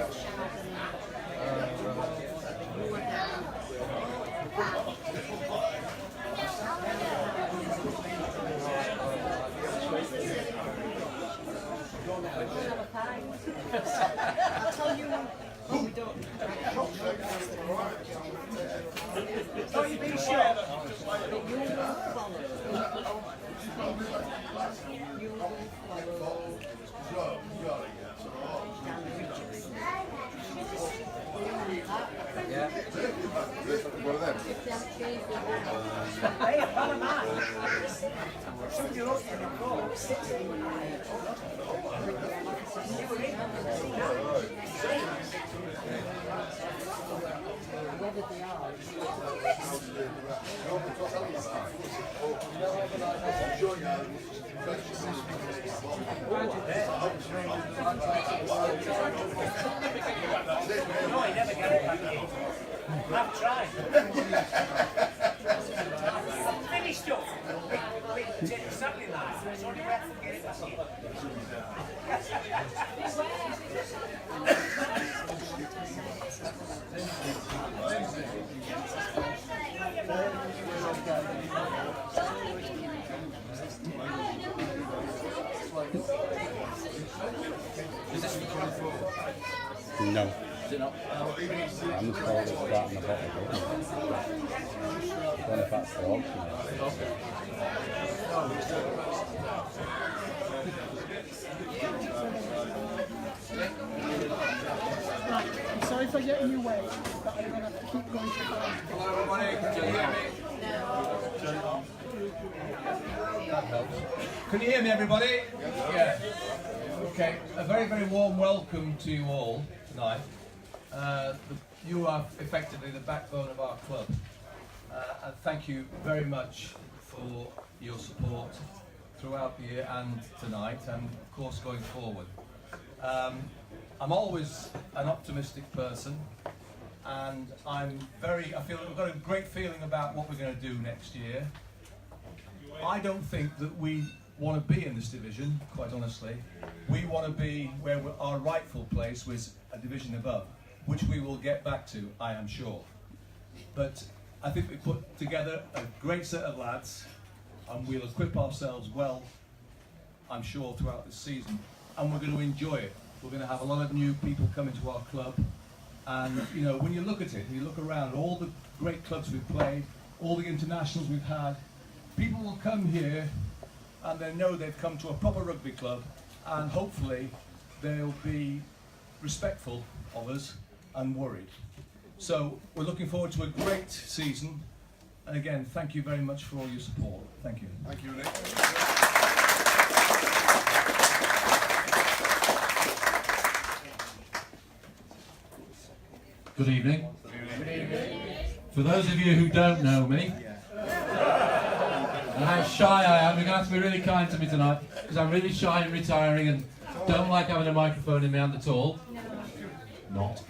I'll tell you when we don't. Oh, you've been shot. But you will follow. You will follow. Yeah. One of them. Hey, follow that. Somebody looked at the ball. Whether they are. No, I never get it back in. I've tried. Finished up. Exactly that. It's only way to get it back in. Is this recorded for? No. Is it not? I'm just told it's that in the bottle. I don't know if that's the option. Right, I'm sorry for getting you away, but I'm going to keep going to find. Hello everybody, can you hear me? That helps. Can you hear me everybody? Yeah. Okay, a very, very warm welcome to you all tonight. You are effectively the backbone of our club. And thank you very much for your support throughout the year and tonight, and of course going forward. I'm always an optimistic person, and I feel we've got a great feeling about what we're going to do next year. I don't think that we want to be in this division, quite honestly. We want to be where our rightful place was, a division above, which we will get back to, I am sure. But I think we put together a great set of lads, and we'll equip ourselves well, I'm sure, throughout this season, and we're going to enjoy it. We're going to have a lot of new people coming to our club, and you know, when you look at it, you look around, all the great clubs we've played, all the internationals we've had, people will come here and they know they've come to a proper rugby club, and hopefully they'll be respectful of us and worried. So we're looking forward to a great season, and again, thank you very much for all your support. Thank you. Thank you, Nick. Good evening. For those of you who don't know me, and how shy I am, you're going to have to be really kind to me tonight, because I'm really shy and retiring and don't like having a microphone in my hand at all. Not.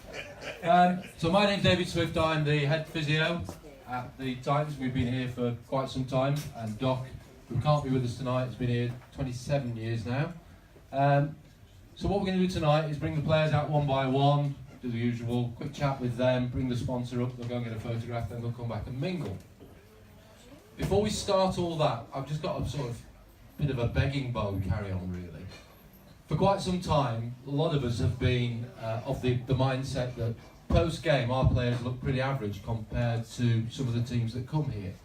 So my name's David Swift, I'm the head physio at the Titans. We've been here for quite some time, and Doc, who can't be with us tonight, has been here 27 years now. So what we're going to do tonight is bring the players out one by one, do the usual, quick chat with them, bring the sponsor up, they'll go and get a photograph, then they'll come back and mingle. Before we start all that, I've just got a sort of bit of a begging bowl carry on really. For quite some time, a lot of us have been of the mindset that post-game our players look pretty average compared to some of the teams that come here.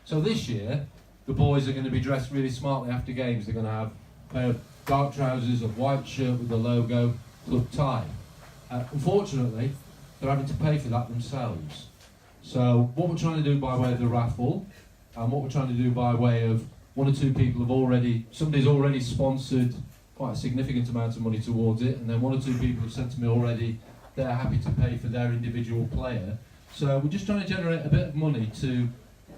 So this year, the boys are going to be dressed really smartly after games. They're going to have a pair of dark trousers, a white shirt with the logo, club tie. Unfortunately, they're having to pay for that themselves. So what we're trying to do by way of the raffle, and what we're trying to do by way of one or two people have already, somebody's already sponsored quite a significant amount of money towards it, and then one or two people have said to me already they're happy to pay for their individual player. So we're just trying to generate a bit of money to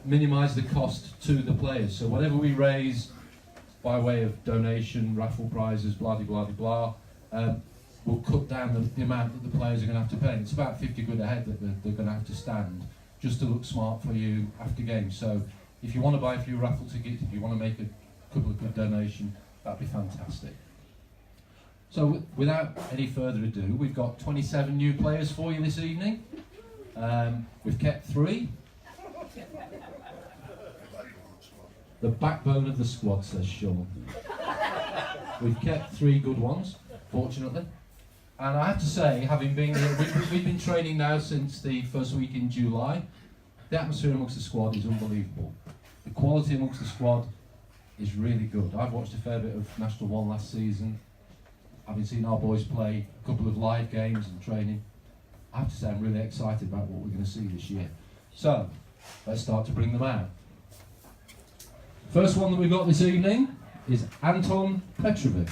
minimise the cost to the players. So whatever we raise by way of donation, raffle prizes, blah blah blah blah, we'll cut down the amount that the players are going to have to pay. And it's about 50 quid a head that they're going to have to stand just to look smart for you after games. So if you want to buy a few raffle tickets, if you want to make a couple of good donation, that'd be fantastic. So without any further ado, we've got 27 new players for you this evening. We've kept 3. The backbone of the squad, says Sean. We've kept 3 good ones, fortunately. And I have to say, having been here, we've been training now since the first week in July. The atmosphere amongst the squad is unbelievable. The quality amongst the squad is really good. I've watched a fair bit of National 1 last season. Having seen our boys play a couple of live games and training, I have to say I'm really excited about what we're going to see this year. So, let's start to bring them out. First one that we've got this evening is Anton Petrovic.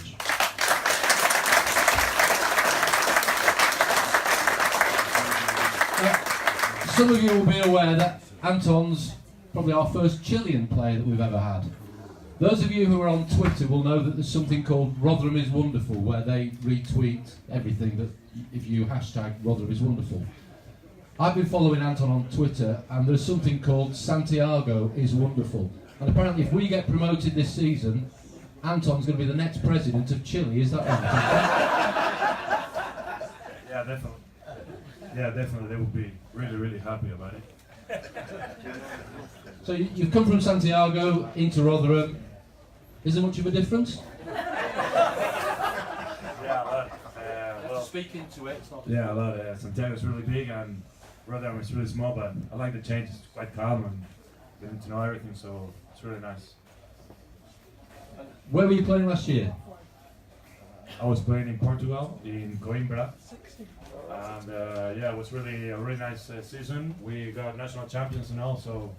Some of you will be aware that Anton's probably our first Chilean player that we've ever had. Those of you who are on Twitter will know that there's something called Rotherham is Wonderful, where they retweet everything that if you hashtag Rotherham is Wonderful. I've been following Anton on Twitter, and there's something called Santiago is Wonderful. And apparently if we get promoted this season, Anton's going to be the next president of Chile, is that right? Yeah, definitely. Yeah, definitely. They will be really, really happy about it. So you've come from Santiago into Rotherham. Is there much of a difference? Yeah, a lot. Well, Speak into it. It's not yeah, a lot. Santiago is really big and Rotterdam is really small, but I like the change. It's quite calm and getting to know everything, so it's really nice. Where were you playing last year? I was playing in Portugal, in Coimbra, and yeah, it was really a really nice season. We got national champions and all, so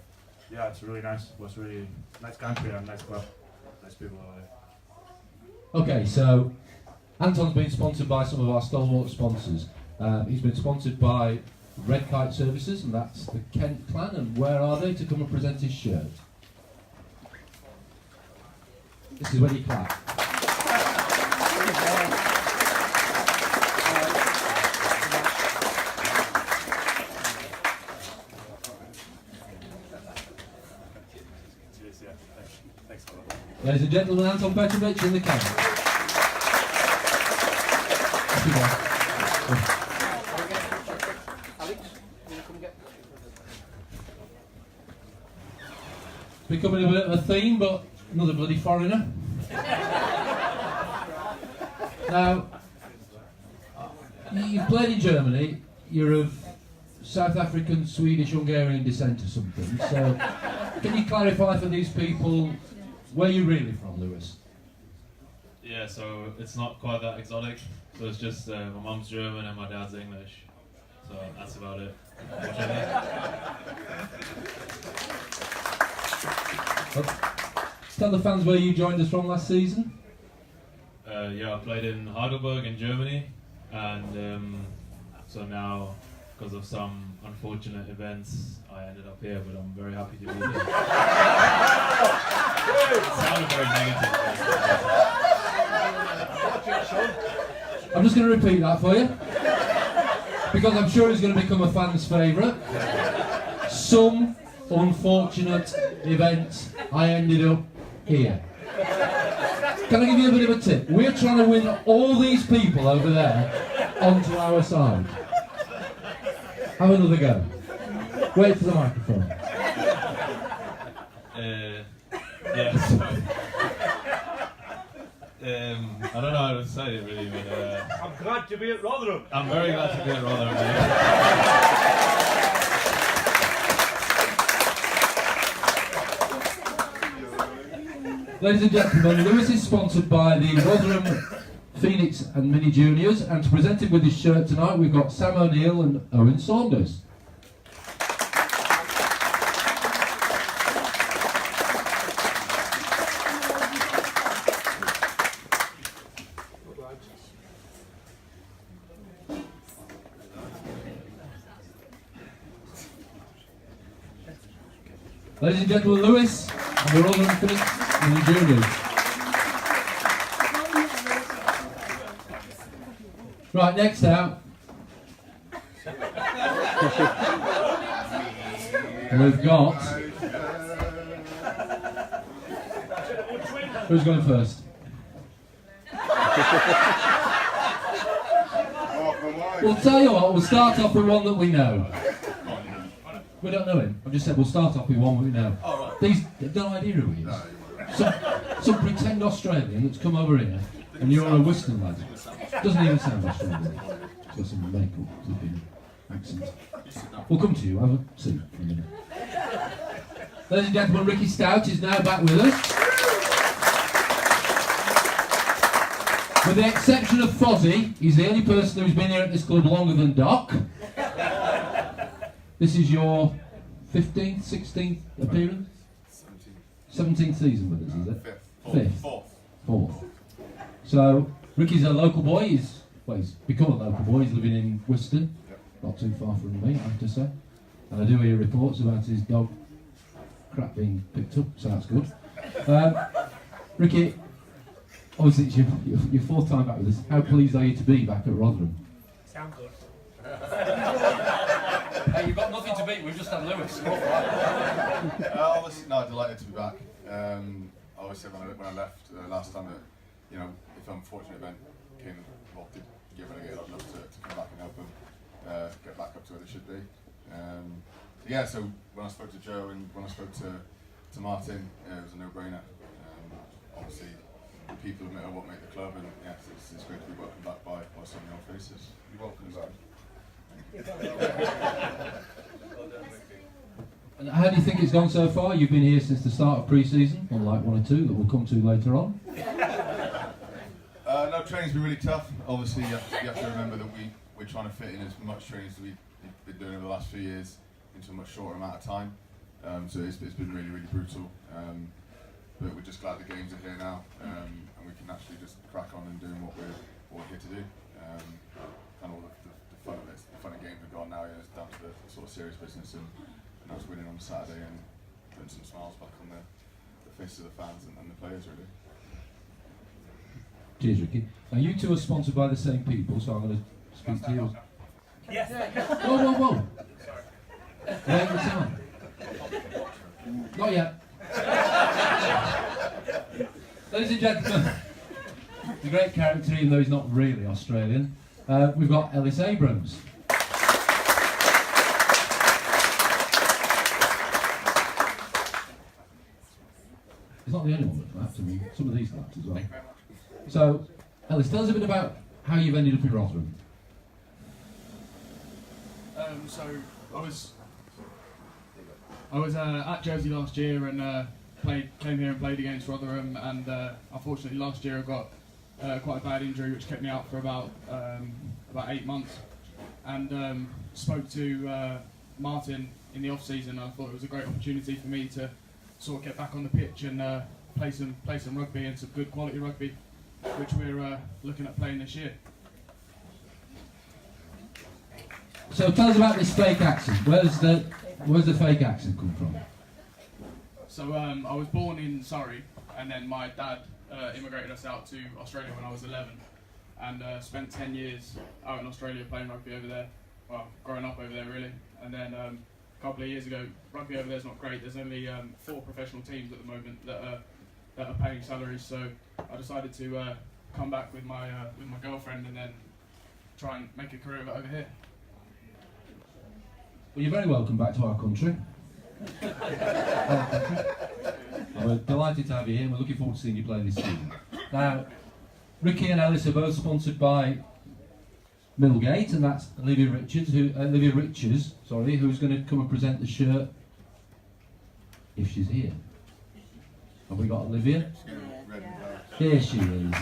yeah, it's really nice. It was really nice country and nice club, nice people over there. Okay, so Anton's been sponsored by some of our stalwart sponsors. He's been sponsored by Red Kite Services, and that's the Kent clan. And where are they to come and present his shirt? This is when you clap. Ladies and gentlemen, Anton Petrovic in the camera. It's becoming a bit of a theme, but another bloody foreigner. Now, you've played in Germany, you're of South African, Swedish, Hungarian descent or something, so can you clarify for these people where you're really from, Lewis? Yeah, so it's not quite that exotic. So it's just my mum's German and my dad's English. So that's about it. Tell the fans where you joined us from last season. Yeah, I played in Heidelberg in Germany, and so now, because of some unfortunate events, I ended up here, but I'm very happy to be here. It sounded very negative. I'm just going to repeat that for you, because I'm sure it's going to become a fan's favourite. Some unfortunate event, I ended up here. Can I give you a bit of a tip? We're trying to win all these people over there onto our side. Have another go. Wait for the microphone. Yeah, sorry. I don't know how to say it really, but I'm glad to be at Rotherham. I'm very glad to be at Rotherham. Ladies and gentlemen, Lewis is sponsored by the Rotherham Phoenix and Mini Juniors, and to present him with his shirt tonight we've got Sam O'Neill and Owen Saunders. Ladies and gentlemen, Lewis and the Rotherham Phoenix and the Juniors. Right, next out. We've got... Who's going first? We'll tell you what, we'll start off with one that we know. We don't know him. I've just said we'll start off with one we know. They've no idea who he is. Some pretend Australian that's come over here, and you're a Western lad. Doesn't even sound Australian. He's got some makeup, flipping accent. We'll come to you, have a seat for a minute. Ladies and gentlemen, Ricky Stout is now back with us. With the exception of Fozzie, he's the only person who's been here at this club longer than Doc. This is your 15th, 16th appearance? 17th season with us, is it? Fifth. Fourth. So, Ricky's a local boy. He's become a local boy. He's living in Worcester, not too far from me, I have to say. And I do hear reports about his dog crap being picked up, so that's good. Ricky, obviously it's your fourth time back with us. How pleased are you to be back at Rotherham? Sound good. Hey, you've got nothing to beat, we've just had Lewis. Obviously, no, delighted to be back. Obviously, when I left last time, if an unfortunate event came, did get relegated, I'd love to come back and help them get back up to where they should be. So when I spoke to Joe and when I spoke to Martin, it was a no-brainer. Obviously, the people are what make the club, and it's great to be welcomed back by some young faces. You're welcome back. And how do you think it's gone so far? You've been here since the start of pre-season, unlike one or two that we'll come to later on. No, training's been really tough. Obviously, you have to remember that we're trying to fit in as much training as we've been doing over the last few years into a much shorter amount of time. So it's been really, really brutal. But we're just glad the games are here now, and we can actually just crack on and doing what we're here to do. And all the fun of it, the fun of games are gone now. It's down to the sort of serious business, and now it's winning on Saturday and putting some smiles back on the faces of the fans and the players, really. Cheers, Ricky. Now you two are sponsored by the same people, so I'm going to speak to you. Yes. Whoa. Wait the time. Not yet. Ladies and gentlemen, the great character, even though he's not really Australian, we've got Ellis Abrams. He's not the only one that laughed, I mean, some of these laughed as well. So, Ellis, tell us a bit about how you've ended up in Rotherham. So I was at Jersey last year and came here and played against Rotherham, and unfortunately last year I got quite a bad injury which kept me out for about 8 months, and spoke to Martin in the off season. I thought it was a great opportunity for me to sort of get back on the pitch and play some rugby, and some good quality rugby, which we're looking at playing this year. So tell us about this fake accent. Where's the fake accent come from? So I was born in Surrey, and then my dad immigrated us out to Australia when I was 11, and spent 10 years out in Australia playing rugby over there. Well, growing up over there really, and then a couple of years ago, rugby over there's not great. There's only 4 professional teams at the moment that are paying salaries. So I decided to come back with my girlfriend and then try and make a career of it over here. Well, you're very welcome back to our country. We're delighted to have you here, and we're looking forward to seeing you play this season. Now, Ricky and Ellis are both sponsored by Millgate, and that's Olivia Richards, who's going to come and present the shirt if she's here. Have we got Olivia? Here she is.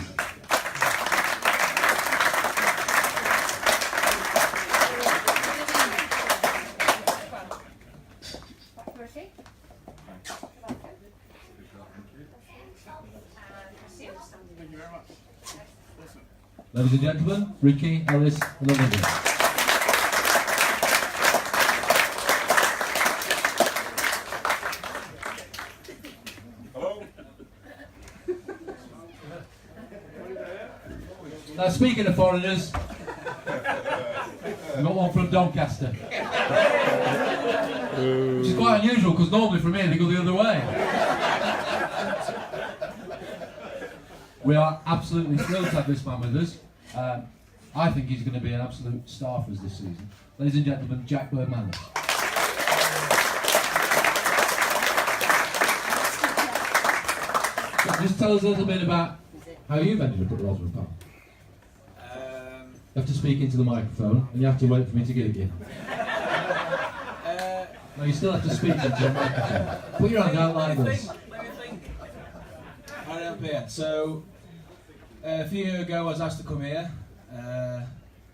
Thank you very much. Awesome. Ladies and gentlemen, Ricky, Ellis, and Olivia. Hello. Now, speaking of foreigners, we've got one from Doncaster. Which is quite unusual, because normally from here they go the other way. We are absolutely thrilled to have this man with us. I think he's going to be an absolute star for us this season. Ladies and gentlemen, Jack Birdman. Just tell us a little bit about how you've ended up at Rosman Park. You have to speak into the microphone and you have to wait for me to get it in. No, you still have to speak into the microphone. Put your hand out like this. Let me think. Right up here. So, a few years ago I was asked to come here.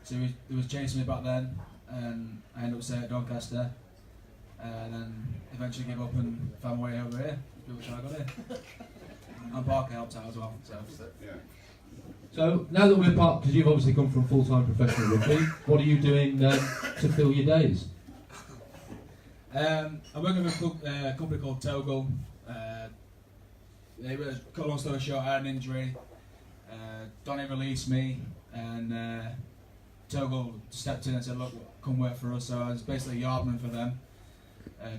So he was chasing me back then, and I ended up staying at Doncaster. And then eventually gave up and found my way over here. Which I got here. And Parker helped out as well. So now that we're part, because you've obviously come from full-time professional rugby, what are you doing to fill your days? I'm working with a company called Toggle. They were, cut a long story short, I had an injury. Donny released me, and Toggle stepped in and said, "Look, come work for us." So I was basically yardman for them,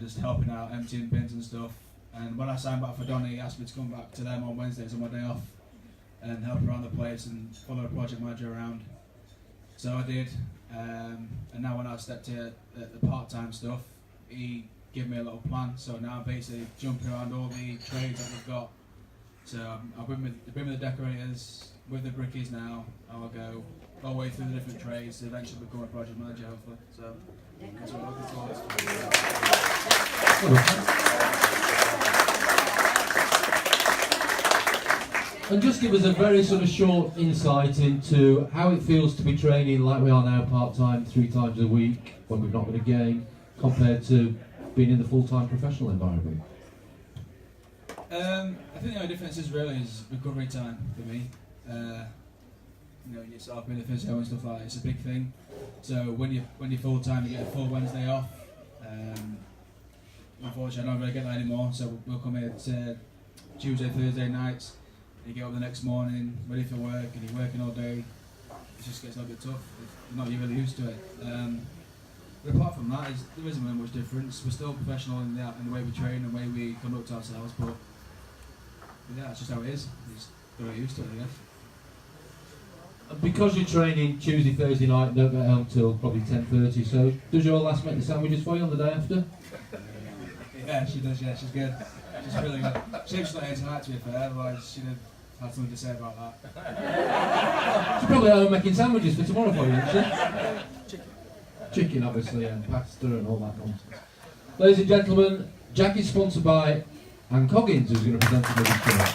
just helping out, emptying bins and stuff. And when I signed back for Donny, he asked me to come back to them on Wednesdays on my day off and help around the place and follow the project manager around. So I did, and now when I stepped here at the part-time stuff, he gave me a little plan. So now I'm basically jumping around all the trades that we've got. So I've been with the decorators, with the brickies now. I'll go all the way through the different trades to eventually become a project manager, hopefully. So that's what I'm looking forward to. And just give us a very sort of short insight into how it feels to be training like we are now part-time 3 times a week when we've not got a game, compared to being in the full-time professional environment. I think the only difference is recovery time for me. You know, yourself being a physio and stuff like that, it's a big thing. So when you're full-time, you get a full Wednesday off. Unfortunately, I don't really get that anymore, so we'll come here to Tuesday, Thursday nights. You get up the next morning, ready for work, and you're working all day. It just gets a little bit tough if you're not really used to it. But apart from that, there isn't really much difference. We're still professional in the way we train and the way we conduct ourselves, but yeah, that's just how it is. You just got to get used to it, I guess. And because you're training Tuesday, Thursday night, don't get home till probably 10:30. So does your lass make the sandwiches for you on the day after? Yeah, she does. Yeah, she's good. She's really good. She's not here tonight, to be fair. Otherwise, she'd have had something to say about that. She's probably at home making sandwiches for tomorrow for you, isn't she? Chicken, obviously, and pasta and all that nonsense. Ladies and gentlemen, Jack is sponsored by Anne Coggins, who's going to present the movie tonight.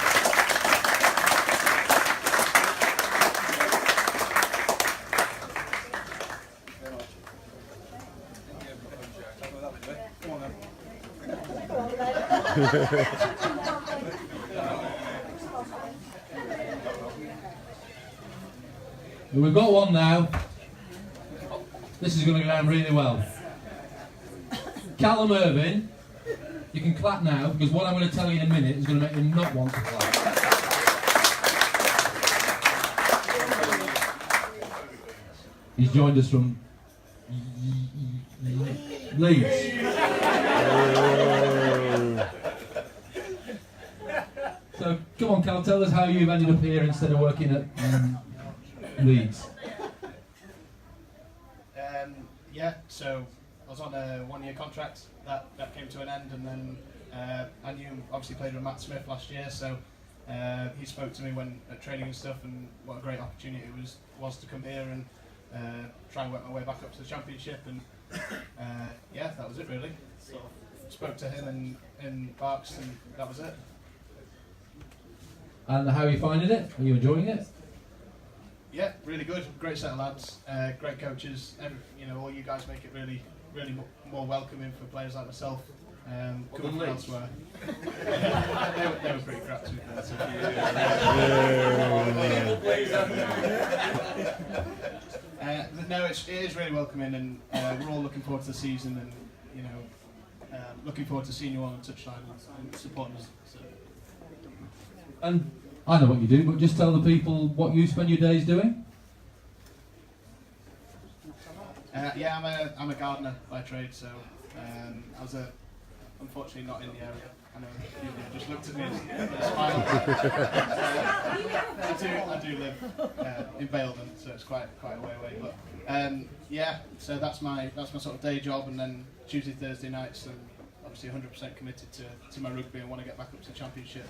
We've got one now. This is going to go down really well. Callum Irvin, you can clap now, because what I'm going to tell you in a minute is going to make you not want to clap. He's joined us from Leeds. So, come on, Cal, tell us how you've ended up here instead of working at Leeds. Yeah, so I was on a 1-year contract that came to an end, and then I knew, obviously played with Matt Smith last year, so he spoke to me when at training and stuff, and what a great opportunity it was to come here and try and work my way back up to the championship, and yeah, that was it really. Sort of spoke to him in Berks, and that was it. And how are you finding it? Are you enjoying it? Yeah, really good. Great set of lads, great coaches. All you guys make it really more welcoming for players like myself. Coming from elsewhere. they were pretty crap to be fair. No, it is really welcoming, and we're all looking forward to the season, and looking forward to seeing you all on the touchline and supporting us. So. And I know what you do, but just tell the people what you spend your days doing. Yeah, I'm a gardener by trade, so I was a unfortunately not in the area. I know a few of you just looked at me and smiled. I do live in Baildon, so it's quite a way away. But yeah, so that's my sort of day job, and then Tuesday, Thursday nights, and obviously 100% committed to my rugby and want to get back up to the championship.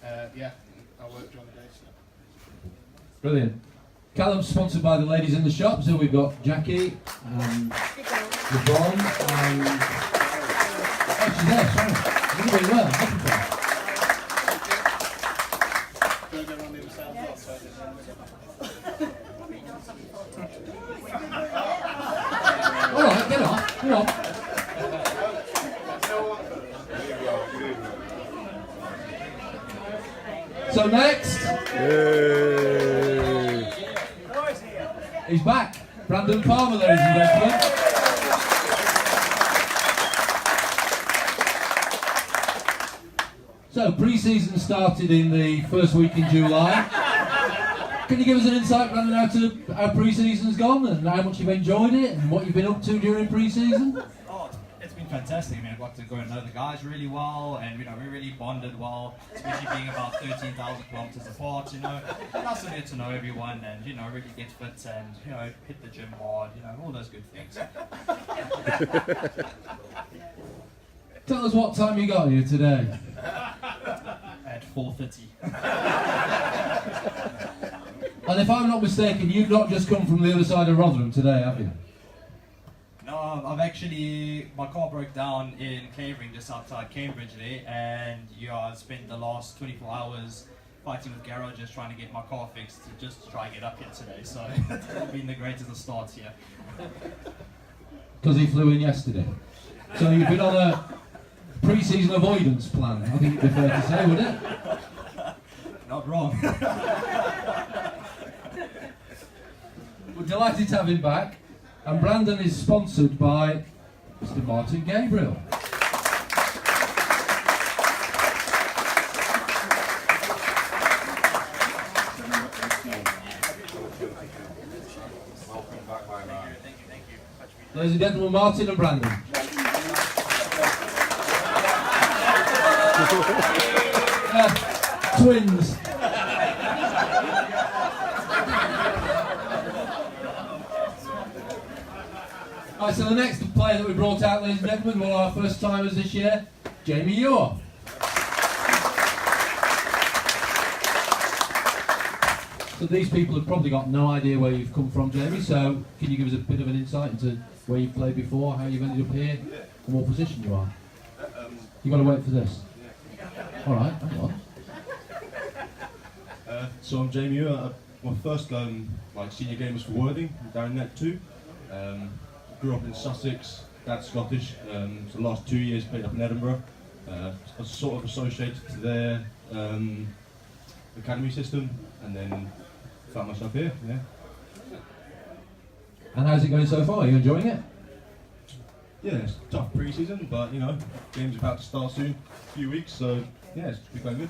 But yeah, I work during the day. So. Brilliant. Callum's sponsored by the ladies in the shop, so we've got Jackie and LeBron and... Oh, she's there, sorry. You're doing well, I'm looking for her. Alright, get on, come on. So next... He's back. Brandon Palmer, ladies and gentlemen. So, pre-season started in the first week in July. Can you give us an insight, Brandon, how pre-season's gone and how much you've enjoyed it and what you've been up to during pre-season? Oh, it's been fantastic. I mean, I got to go and know the guys really well, and we really bonded well, especially being about 13,000 kilometers apart. Nice to get to know everyone, and really get fit and hit the gym hard. All those good things. Tell us what time you got here today. At 4:30. And if I'm not mistaken, you've not just come from the other side of Rotherham today, have you? No, I've actually, my car broke down in Clavering, just outside Cambridge there, and I spent the last 24 hours fighting with garages trying to get my car fixed to just try and get up here today, so it's been the greatest of starts here. Because he flew in yesterday. So you've been on a pre-season avoidance plan, I think it'd be fair to say, wouldn't it? Not wrong. We're delighted to have him back, and Brandon is sponsored by Mr. Martin Gabriel. Ladies and gentlemen, Martin and Brandon. Twins. Right, so the next player that we brought out, ladies and gentlemen, one of our first timers this year, Jamie Ewer. So these people have probably got no idea where you've come from, Jamie, so can you give us a bit of an insight into where you've played before, how you've ended up here, and what position you are? You've got to wait for this. Alright, hang on. So I'm Jamie Ewer. My first senior game was for Worthing, down in Net 2. Grew up in Sussex, dad's Scottish, so the last 2 years played up in Edinburgh. I was sort of associated to their academy system, and then found myself here, yeah. And how's it going so far? Are you enjoying it? Yeah, it's a tough pre-season, but game's about to start soon, a few weeks, so yeah, it's been going good.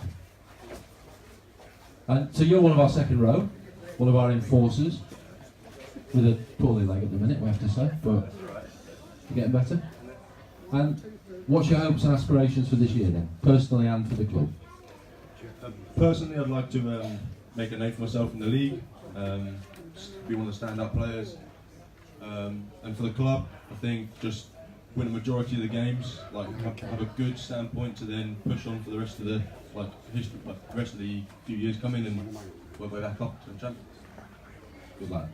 And so you're one of our second row, one of our enforcers, with a poorly leg at the minute, we have to say, but you're getting better. And what's your hopes and aspirations for this year then, personally and for the club? Personally, I'd like to make a name for myself in the league, be one of the stand-up players, and for the club, I think just win a majority of the games, have a good standpoint to then push on for the rest of the few years coming and work way back up to the champions. Good luck.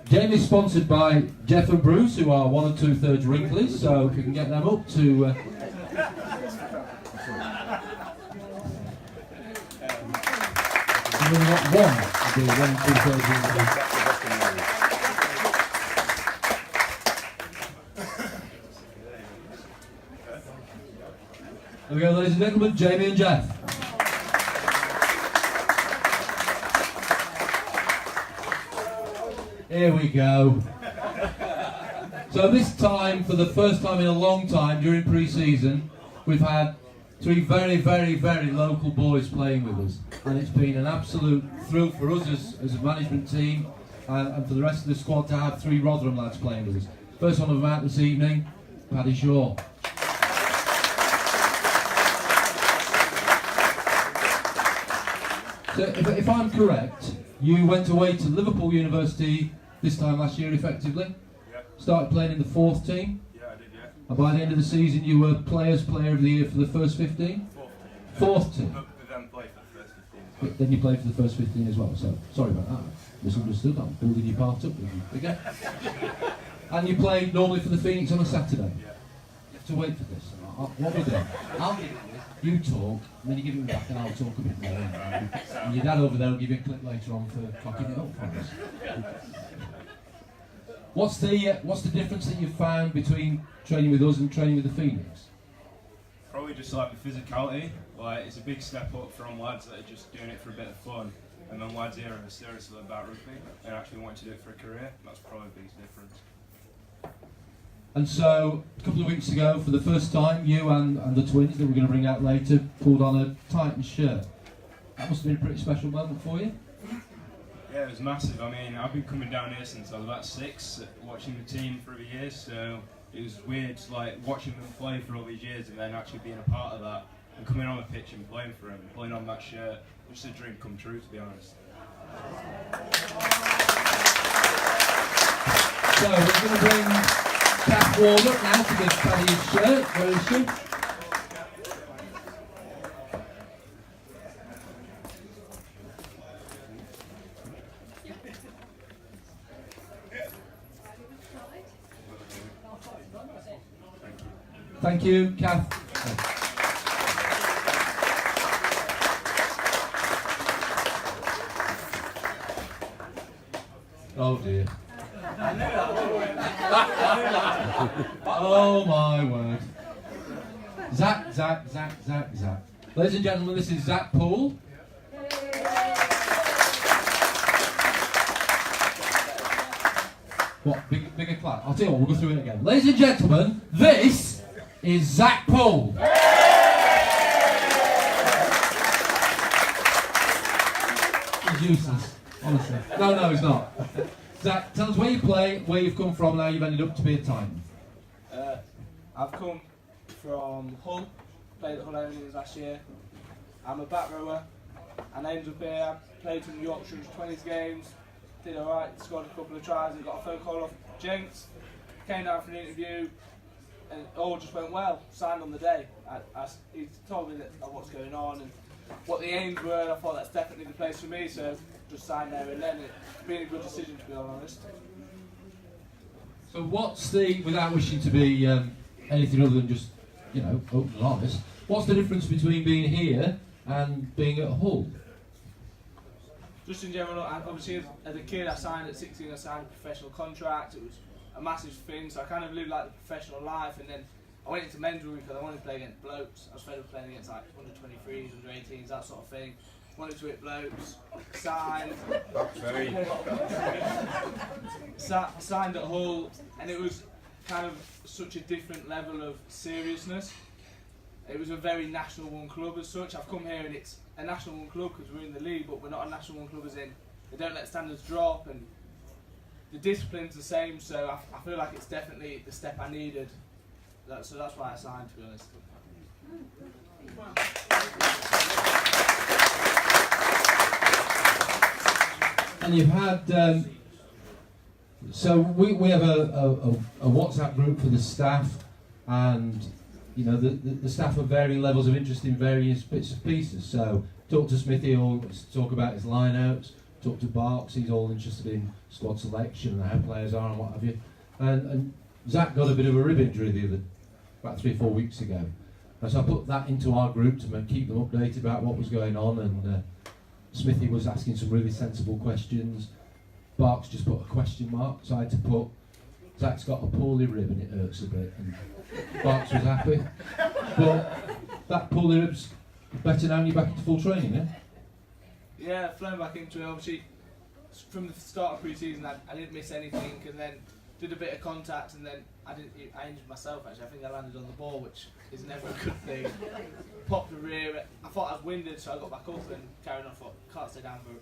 Jamie's sponsored by Jeff and Bruce, who are 1 2/3 Wrinklies, so if we can get them up to... we've only got one to do 1 2/3 Wrinklies. There we go, ladies and gentlemen, Jamie and Jeff. Here we go. So this time, for the first time in a long time during pre-season, we've had 3 very, very, very local boys playing with us. And it's been an absolute thrill for us as a management team and for the rest of the squad to have 3 Rotherham lads playing with us. First one of them out this evening, Paddy Shaw. So if I'm correct, you went away to Liverpool University this time last year, effectively. Yeah. Started playing in the 4th team. Yeah, I did, yeah. And by the end of the season, you were Player of the Year for the first 15? 4th team. But then played for the first 15 as well. Then you played for the first 15 as well. So sorry about that. Misunderstood. I'm building your part up again. And you played normally for the Phoenix on a Saturday. Yeah. You have to wait for this. What we do? I'll give it to you. You talk, and then you give it back, and I'll talk a bit more. And your dad over there will give you a clip later on for cocking it up for us. What's the difference that you've found between training with us and training with the Phoenix? Probably just like the physicality. Like it's a big step up from lads that are just doing it for a bit of fun, and then lads here are serious about rugby and actually want to do it for a career. That's probably the biggest difference. And so, a couple of weeks ago, for the first time, you and the twins that we're going to bring out later pulled on a Titan shirt. That must have been a pretty special moment for you. Yeah, it was massive. I mean, I've been coming down here since I was about 6, watching the team for the years, so it was weird, like watching them play for all these years and then actually being a part of that and coming on the pitch and playing for them, playing on that shirt. Just a dream come true, to be honest. So we're going to bring Kath Ward up now to give Paddy his shirt. Where is she? Thank you, Kath. Oh dear. Oh my word. Zach. Ladies and gentlemen, this is Zach Poole. What? Bigger clap? I'll tell you what, we'll go through it again. Ladies and gentlemen, this is Zach Poole. He's useless, honestly. No, he's not. Zach, tell us where you play, where you've come from, and how you've ended up to be a Titan. I've come from Hull, played at Hull Owners last year. I'm a back rower, and I ended up here, played from Yorkshire's 20s games, did alright, scored a couple of tries and got a phone call off Jenks, came down for an interview, and it all just went well, signed on the day. He told me what's going on and what the aims were, and I thought that's definitely the place for me, so just signed there and then. It's been a good decision, to be honest. So what's the, without wishing to be anything other than just, open and honest, what's the difference between being here and being at Hull? Just in general, obviously as a kid I signed at 16, I signed a professional contract. It was a massive thing, so I kind of lived like the professional life, and then I went into men's rugby because I wanted to play against blokes. I was fed up playing against like under 23s, under 18s, that sort of thing. Wanted to hit blokes, signed. Signed at Hull, and it was kind of such a different level of seriousness. It was a very National One club as such. I've come here and it's a National One club because we're in the league, but we're not a National One club as in they don't let standards drop, and the discipline's the same, so I feel like it's definitely the step I needed. So that's why I signed, to be honest. And you've had, so we have a WhatsApp group for the staff, and the staff have varying levels of interest in various bits and pieces. So talk to Smithy, he'll talk about his lineouts. Talk to Barks, he's all interested in squad selection and how players are and what have you. And Zach got a bit of a rib injury about 3 or 4 weeks ago. And so I put that into our group to keep them updated about what was going on, and Smithy was asking some really sensible questions. Barks just put a question mark, so I had to put, Zach's got a poorly rib and it hurts a bit, and Barks was happy. But that poorly rib's better now and you're back into full training, yeah? Yeah, flown back into it. Obviously, from the start of pre-season, I didn't miss anything, and then did a bit of contact, and then I injured myself actually. I think I landed on the ball, which is never a good thing. Popped the rear. I thought I was winded, so I got back up and carried on. I thought, can't stay down for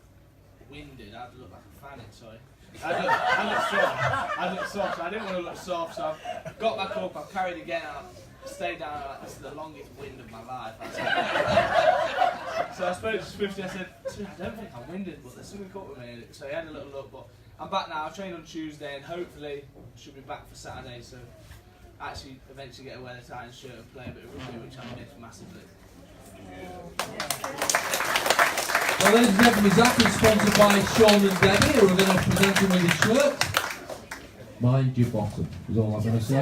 winded. I look like a fanny, sorry. I look soft, so I didn't want to look soft, so I got back up, I carried again out. stayed down. This is the longest wind of my life. So I spoke to Swifty. I said, I don't think I'm winded, but there's something up with me. So he had a little look, but I'm back now. I trained on Tuesday, and hopefully should be back for Saturday. So actually, eventually get a weather tightened shirt and play a bit of rugby, which I miss massively. Well, ladies and gentlemen, Zach is sponsored by Sean and Debbie, who are going to present him with his shirt. Mind your bottom, is all I'm going to say.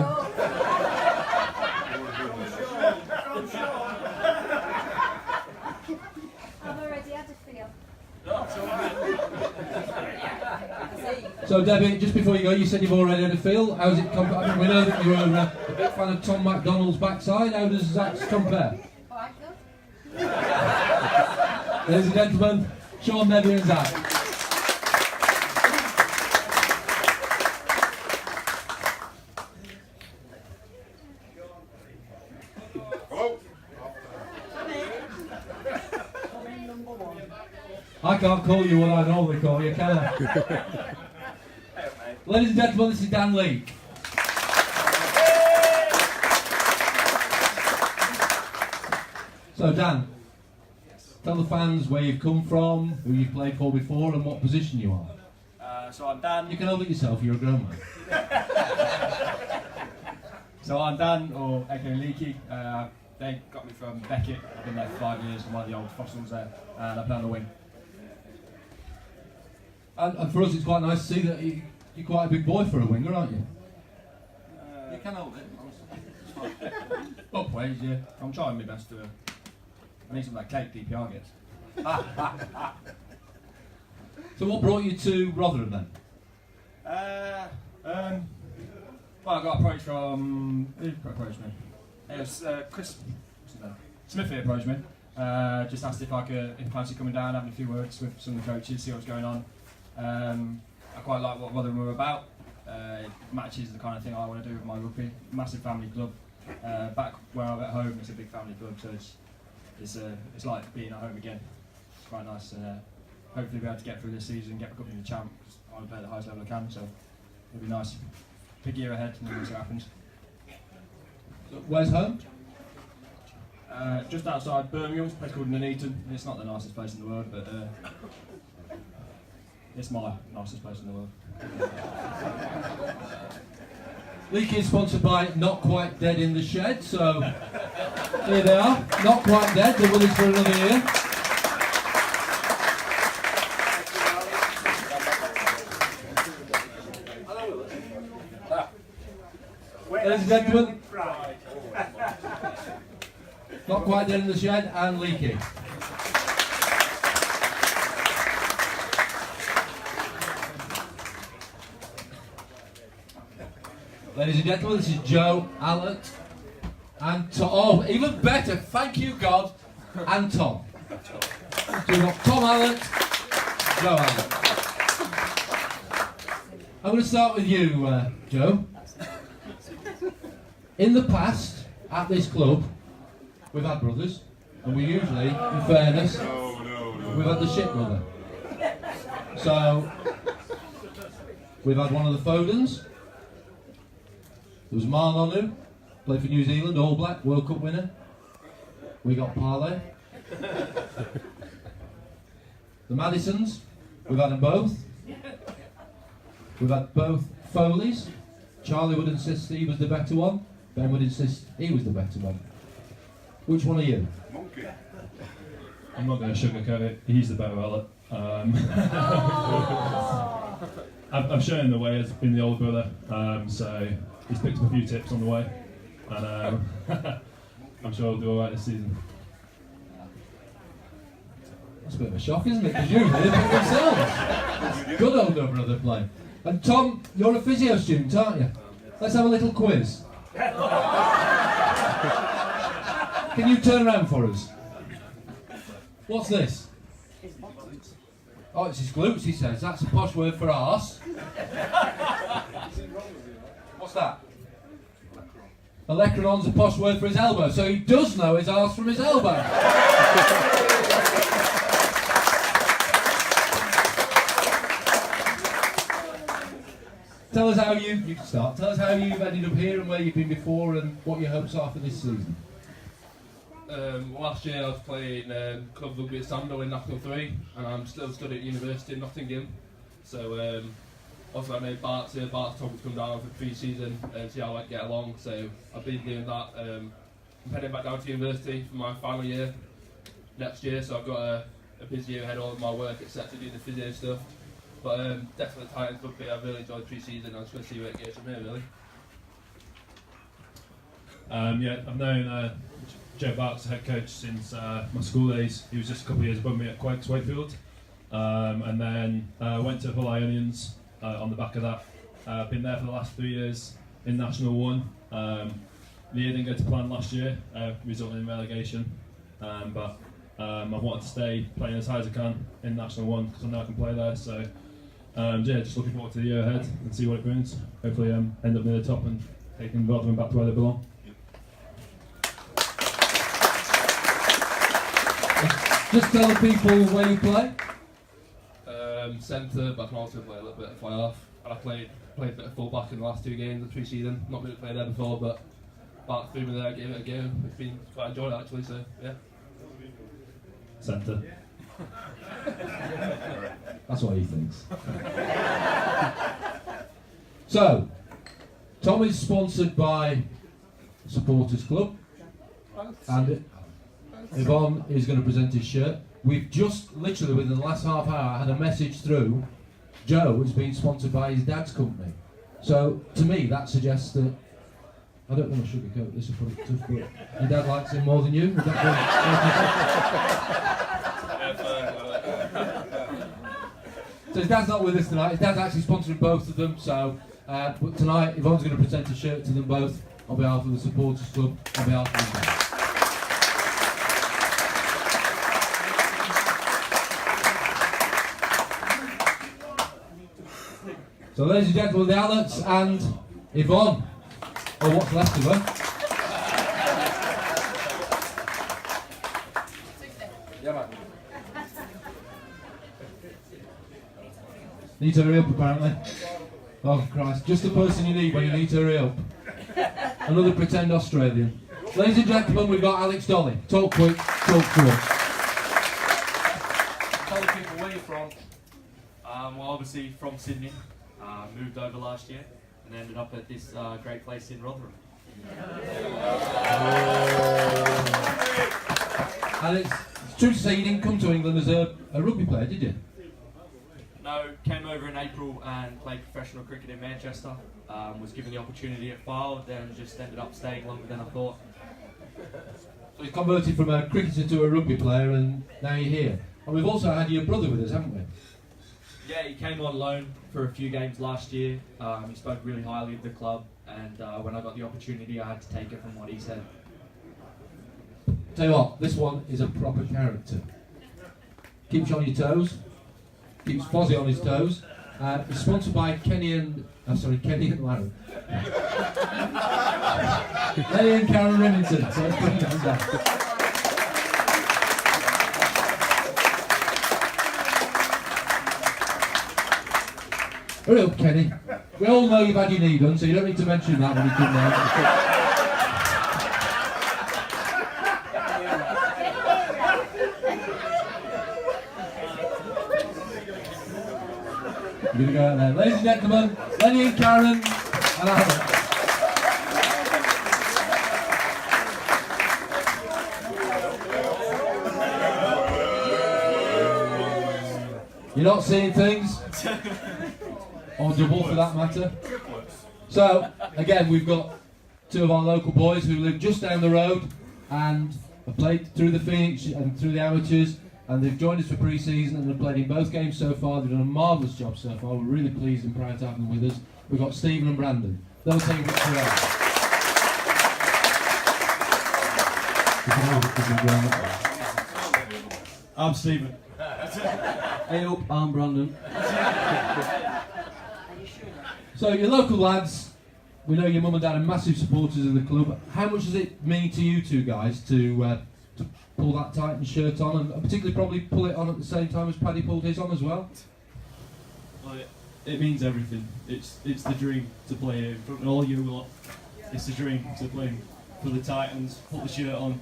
I've already had a feel. So, Debbie, just before you go, you said you've already had a feel. How's it compare? I mean, we know that you're a big fan of Tom McDonald's backside. How does Zach's compare? Quite good. Ladies and gentlemen, Sean, Debbie and Zach. I can't call you what I normally call you, can I? Ladies and gentlemen, this is Dan Leake. So Dan, tell the fans where you've come from, who you've played for before and what position you are. So I'm Dan. You can hold it yourself, you're a grown man. So I'm Dan, or aka Leaky. They got me from Beckett. I've been there for 5 years, I'm one of the old fossils there, and I play on the wing. And for us it's quite nice to see that you're quite a big boy for a winger, aren't you? You can hold it, honestly. Upways, yeah. I'm trying my best to. I need some of that cake DPR gets. So what brought you to Rotherham then? Well, I got approached from. Who approached me? It was Chris. What's his name? Smithy approached me. Just asked if I fancy coming down, having a few words with some of the coaches, see what's going on. I quite like what Rotherham were about. Matches are the kind of thing I want to do with my rugby. Massive family club. Back where I'm at home, it's a big family club, so it's like being at home again. It's quite nice, and hopefully be able to get through this season, get back up in the champ, because I want to play at the highest level I can, so it'll be nice. Big year ahead, and then we'll see what happens. So where's home? Just outside Birmingham, it's a place called Nuneaton. It's not the nicest place in the world, but it's my nicest place in the world. Leaky is sponsored by Not Quite Dead in the Shed, so here they are, Not Quite Dead, they're with us for another year. Ladies and gentlemen, Not Quite Dead in the Shed and Leaky. Ladies and gentlemen, this is Joe, Alan, and Tom. Oh, even better, thank you God, and Tom. So we've got Tom Allen, Joe Allen. I'm going to start with you, Joe. In the past, at this club, we've had brothers, and we usually, in fairness, we've had the shit brother. So, we've had one of the Fodens. There was Marlonu, played for New Zealand, All Black, World Cup winner. We got Parley. The Madisons, we've had them both. We've had both Foleys. Charlie would insist he was the better one. Ben would insist he was the better one. Which one are you? I'm not going to sugarcoat it. He's the better Elliot. I've shown him the way as being the older brother, so he's picked up a few tips on the way, and I'm sure he'll do all right this season. That's a bit of a shock, isn't it? Because usually they pick themselves. Good older brother play. And Tom, you're a physio student, aren't you? Let's have a little quiz. Can you turn around for us? What's this? Oh, it's his glutes, he says. That's a posh word for arse. What's that? Olecranon's a posh word for his elbow, so he does know his arse from his elbow. tell us how you can start. Tell us how you've ended up here and where you've been before and what your hopes are for this season. Last year I was playing club rugby at Sandal in National 3, and I'm still studying at university in Nottingham. So also I made Bart's here. Bart's told me to come down for pre-season and see how I get along. So I've been doing that. I'm heading back down to university for my final year next year. So I've got a busy year ahead. All of my work except to do the physio stuff. But definitely Titans rugby. I've really enjoyed pre-season. I'm just going to see where it goes from here, really. Yeah, I've known Joe Bart's head coach since my school days. He was just a couple of years above me at Quakes Wakefield, and then went to Hull Ionians on the back of that. Been there for the last 3 years in National 1. The year didn't go to plan last year, resulting in relegation, but I wanted to stay playing as high as I can in National 1 because I know I can play there. So yeah, just looking forward to the year ahead and see what it brings. Hopefully end up near the top and taking Rotherham back to where they belong. Just tell the people where you play. Centre, but I can also play a little bit of fly off. And I played a bit of full back in the last 2 games of pre-season. Not been able to play there before, but Bart threw me there, gave it a go. It's been quite enjoyed actually, so yeah. Centre. That's what he thinks. So, Tom is sponsored by Supporters Club, and Yvonne is going to present his shirt. We've just literally within the last half hour had a message through. Joe has been sponsored by his dad's company. So to me that suggests that, I don't want to sugarcoat this or put it tough, but your dad likes him more than you. Would that be? So his dad's not with us tonight. His dad's actually sponsoring both of them. So but tonight Yvonne's going to present a shirt to them both on behalf of the Supporters Club, on behalf of his dad. So ladies and gentlemen, the Alex and Yvonne, or what's left of her. Yeah, man. Need to hurry up apparently. Oh Christ, just the person you need when you need to hurry up. Another pretend Australian. Ladies and gentlemen, we've got Alex Dolly. Talk quick, talk through it. Tell the people where you're from. Well, obviously from Sydney. Moved over last year and ended up at this great place in Rotherham. And it's true to say you didn't come to England as a rugby player, did you? No, came over in April and played professional cricket in Manchester. Was given the opportunity at Fylde, then just ended up staying longer than I thought. So you converted from a cricketer to a rugby player and now you're here. And we've also had your brother with us, haven't we? Yeah, he came on loan for a few games last year. He spoke really highly of the club, and when I got the opportunity, I had to take it from what he said. Tell you what, this one is a proper character. Keeps you on your toes, keeps Fozzie on his toes. It's sponsored by Kenny and Larry. Lenny and Karen Remington. So let's bring it down. Hurry up, Kenny. We all know you've had your knee done, so you don't need to mention that when you come down. You're going to go out there. Ladies and gentlemen, Lenny and Karen and Alex. You're not seeing things? Or double for that matter. So, again, we've got 2 of our local boys who live just down the road and have played through the Phoenix and through the amateurs, and they've joined us for pre-season and have played in both games so far. They've done a marvellous job so far. We're really pleased and proud to have them with us. We've got Stephen and Brandon. They'll take it for us. I'm Stephen. Hey up, I'm Brandon. So your local lads, we know your mum and dad are massive supporters of the club. How much does it mean to you two guys to pull that Titan shirt on, and particularly probably pull it on at the same time as Paddy pulled his on as well? Well, it means everything. It's the dream to play here in front of all you lot. It's the dream to play for the Titans, put the shirt on,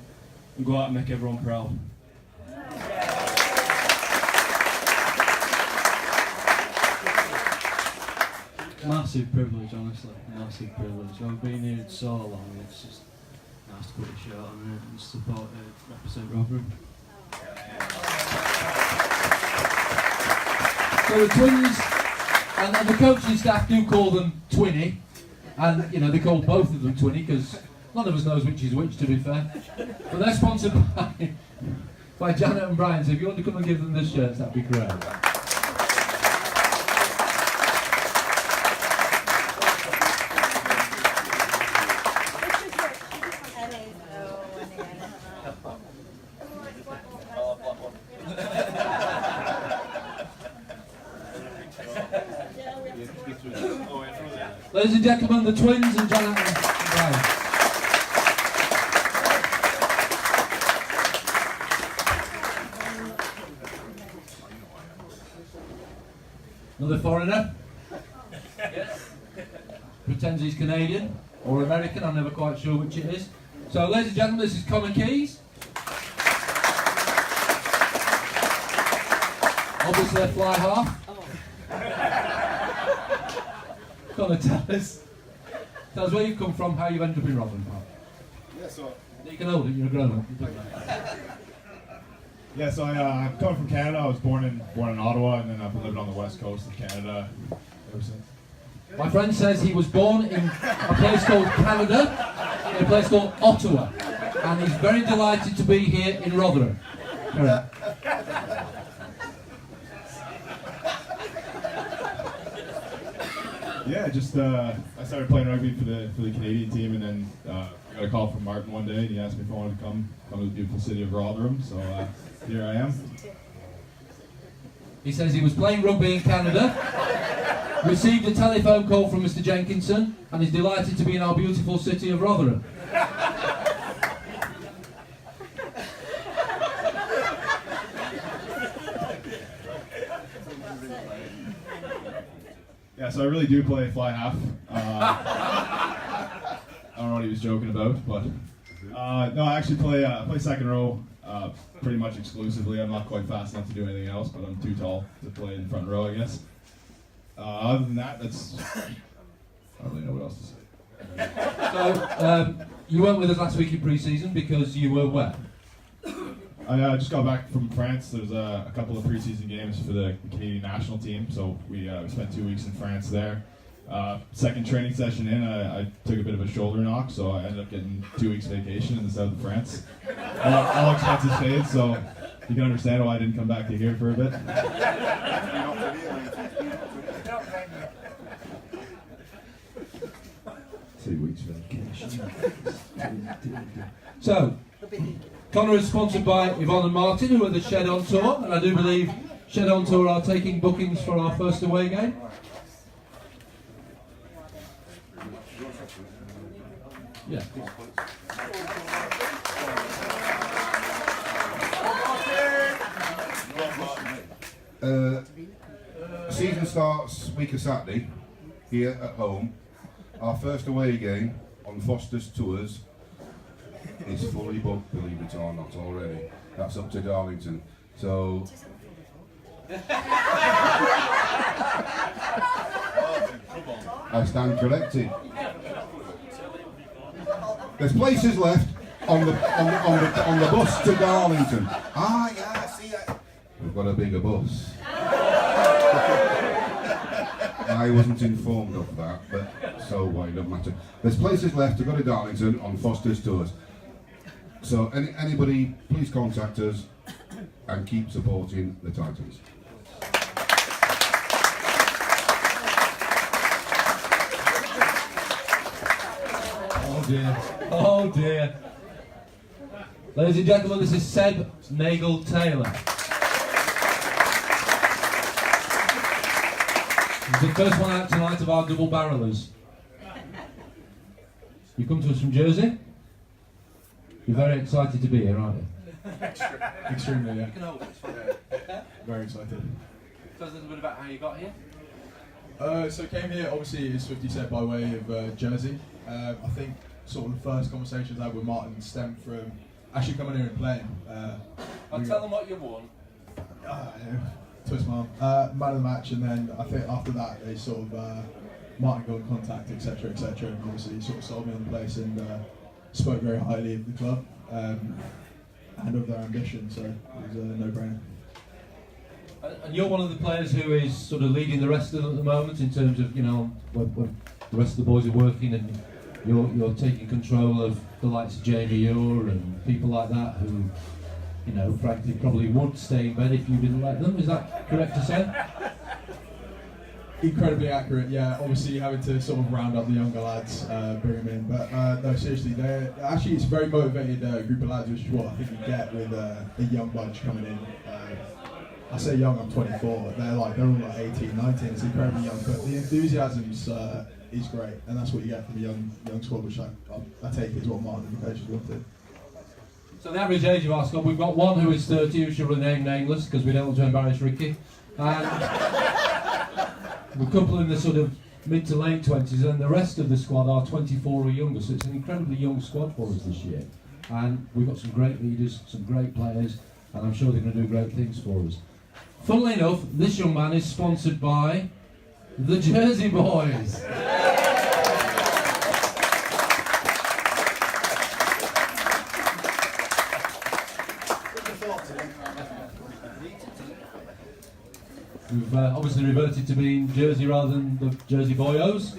and go out and make everyone proud. Massive privilege, honestly. Massive privilege. I've been here so long. It's just nice to put a shirt on and support, represent Rotherham. So the Twins and the coaching staff do call them Twinny, and you know they call both of them Twinny because none of us knows which is which, to be fair. But they're sponsored by Janet and Brian, so if you want to come and give them the shirts, that'd be great. Ladies and gentlemen, the Twins and Janet and Brian. Another foreigner. Pretends he's Canadian or American, I'm never quite sure which it is. So ladies and gentlemen, this is Connor Keys. Obviously a fly half. Connor, tell us where you've come from, how you've ended up in Rotherham Park. Yeah, so You can hold it, you're a grown up. yeah, so I'm coming from Canada. I was born in Ottawa, and then I've been living on the west coast of Canada ever since. My friend says he was born in a place called Canada, in a place called Ottawa, and he's very delighted to be here in Rotherham. Correct. Yeah, just I started playing rugby for the Canadian team, and then I got a call from Martin one day, and he asked me if I wanted to come to the beautiful city of Rotherham. So here I am. He says he was playing rugby in Canada, received a telephone call from Mr. Jenkinson, and is delighted to be in our beautiful city of Rotherham. Yeah, so I really do play fly half. I don't know what he was joking about, but no, I actually play second row pretty much exclusively. I'm not quite fast enough to do anything else, but I'm too tall to play in front row, I guess. Other than that, I don't really know what else to say. So, you weren't with us last week in pre-season because you were where? I just got back from France. There's a couple of preseason games for the Canadian national team, so we spent 2 weeks in France there. Second training session in, I took a bit of a shoulder knock, so I ended up getting 2 weeks vacation in the south of France. All expenses paid, so you can understand why I didn't come back to here for a bit. 2 weeks vacation. So, Connor is sponsored by Yvonne and Martin, who are the Shed On Tour, and I do believe Shed On Tour are taking bookings for our first away game. Yeah. Season starts week of Saturday here at home. Our first away game on Foster's Tours is fully booked, believe it or not, already. That's up to Darlington. So I stand corrected. There's places left on the bus to Darlington. Ah, yeah, I see. We've got a bigger bus. I wasn't informed of that, but so why, it doesn't matter. There's places left to go to Darlington on Foster's Tours. So anybody, please contact us and keep supporting the Titans. Oh dear. Oh dear. Ladies and gentlemen, this is Seb Nagel-Taylor. He's the first one out tonight of our double barrelers. You come to us from Jersey? You're very excited to be here, aren't you? Extremely, yeah. You can hold this. Very excited. Tell us a little bit about how you got here. So came here, obviously, as Swifty said, by way of Jersey. I think sort of the first conversations I had with Martin stemmed from actually coming here and playing. I'll tell them what you want. Twist my arm. Man of the match, and then I think after that they sort of Martin got in contact, etc., etc., and obviously he sort of sold me on the place and spoke very highly of the club and of their ambition. So it was a no-brainer. And you're one of the players who is sort of leading the rest of them at the moment in terms of, you know, when the rest of the boys are working, and you're taking control of the likes of Jamie Orr and people like that who, you know, frankly probably would stay in bed if you didn't let them. Is that correct to say? Incredibly accurate, yeah. Obviously having to sort of round up the younger lads, bring them in. But no, seriously, it's a very motivated group of lads, which is what I think you get with a young bunch coming in. I say young, I'm 24, they're all like 18, 19, it's incredibly young, but the enthusiasm is great, and that's what you get from a young squad, which I take is what Martin and the coaches wanted. So the average age of our squad, we've got one who is 30, who shall remain nameless because we don't want to embarrass Ricky, and a couple in the sort of mid to late 20s, and the rest of the squad are 24 or younger, so it's an incredibly young squad for us this year, and we've got some great leaders, some great players, and I'm sure they're going to do great things for us. Funnily enough, this young man is sponsored by the Jersey Boys. We've obviously reverted to being Jersey rather than the Jersey Boyos.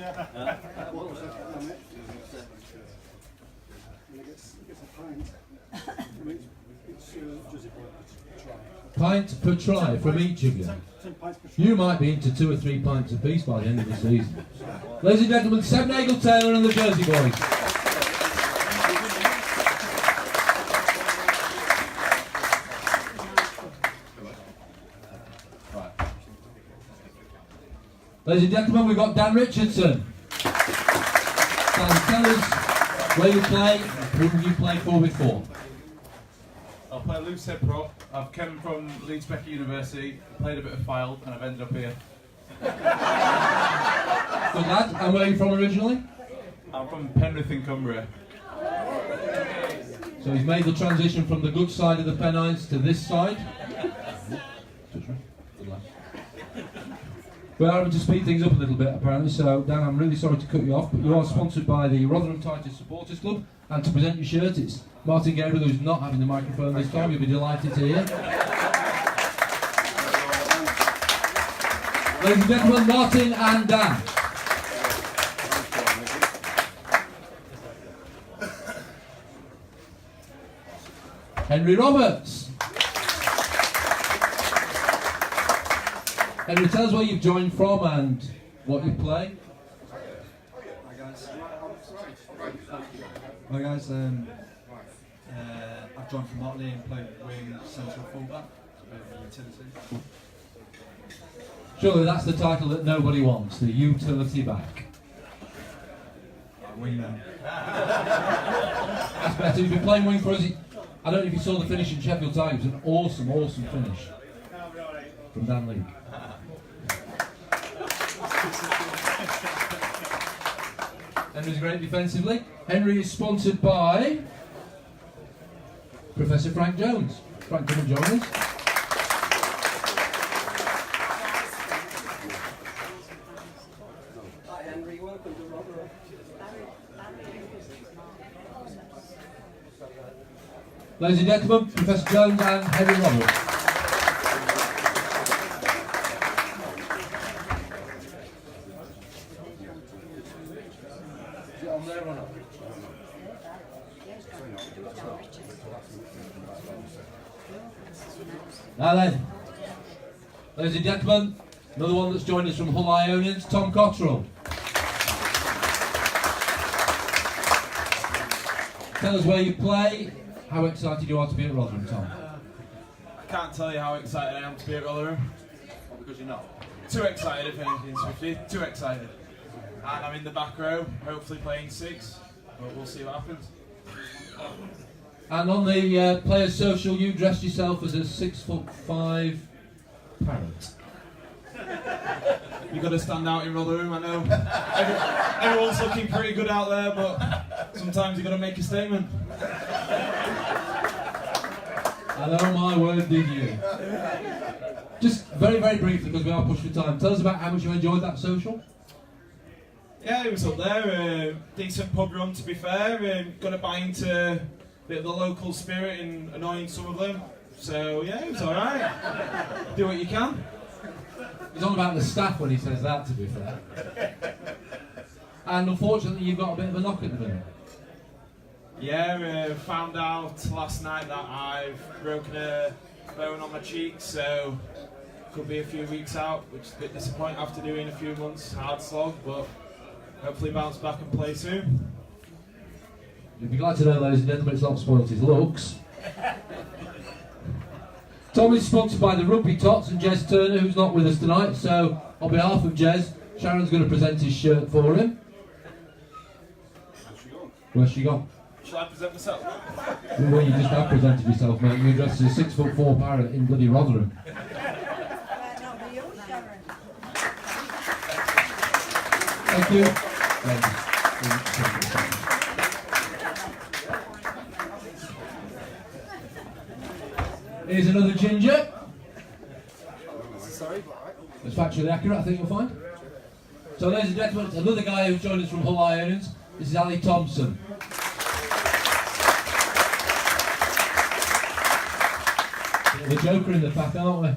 Pint per try from each of you. You might be into 2 or 3 pints apiece by the end of the season. Ladies and gentlemen, Seb Nagle-Taylor and the Jersey Boys. Ladies and gentlemen, we've got Dan Richardson. Dan, tell us where you play, who have you played for before? I play loose head prop. I've come from Leeds Becker University, played a bit of file, and I've ended up here. Good lad. And where are you from originally? I'm from Penrith in Cumbria. So he's made the transition from the good side of the Pennines to this side. Good lad. We're having to speed things up a little bit apparently, so Dan, I'm really sorry to cut you off, but you are sponsored by the Rotherham Titus Supporters Club, and to present your shirt, it's Martin Gabriel, who's not having the microphone this time. You'll be delighted to hear. Ladies and gentlemen, Martin and Dan. Henry Roberts. Henry, tell us where you've joined from and what you play. Hi guys, I've joined from Motley and played wing, central, fullback, a bit of a utility. Surely that's the title that nobody wants, the utility back. Wingman. That's better. You've been playing wing for us. I don't know if you saw the finish in Sheffield Tigers. It was an awesome, awesome finish from Dan Leake. Henry's great defensively. Henry is sponsored by Professor Frank Jones. Frank, come and join us. Hi Henry, welcome to Rotherham. Ladies and gentlemen, Professor Jones and Henry Roberts. Now then, ladies and gentlemen, another one that's joined us from Hull Ionians, Tom Cottrell. Tell us where you play, how excited you are to be at Rotherham, Tom. I can't tell you how excited I am to be at Rotherham. Well, because you're not. Too excited, if anything, Swifty. Too excited. And I'm in the back row, hopefully playing 6, but we'll see what happens. And on the players' social, you dressed yourself as a 6'5" parrot. You've got to stand out in Rotherham. I know everyone's looking pretty good out there, but sometimes you've got to make a statement. And oh my word, did you? Just very, very briefly, because we are pushed for time. Tell us about how much you enjoyed that social. Yeah, it was up there. Decent pub run, to be fair. Got to buy into a bit of the local spirit in annoying some of them. So yeah, it was all right. Do what you can. He's on about the staff when he says that, to be fair. And unfortunately, you've got a bit of a knock at the minute. Yeah, found out last night that I've broken a bone on my cheek, so could be a few weeks out, which is a bit disappointing after doing a few months hard slog, but hopefully bounce back and play soon. You'd be glad to know, ladies and gentlemen, it's not spoiled his looks. Tom is sponsored by the Rugby Tots and Jez Turner, who's not with us tonight, so on behalf of Jez, Sharon's going to present his shirt for him. Where's she gone? Shall I present myself? Well, you just have presented yourself, mate. You're dressed as a 6'4" parrot in bloody Rotherham. Thank you. Here's another ginger. Sorry? It's factually accurate, I think you'll find. So, ladies and gentlemen, another guy who's joined us from Hull Ionians. This is Ali Thompson. The joker in the pack, aren't we?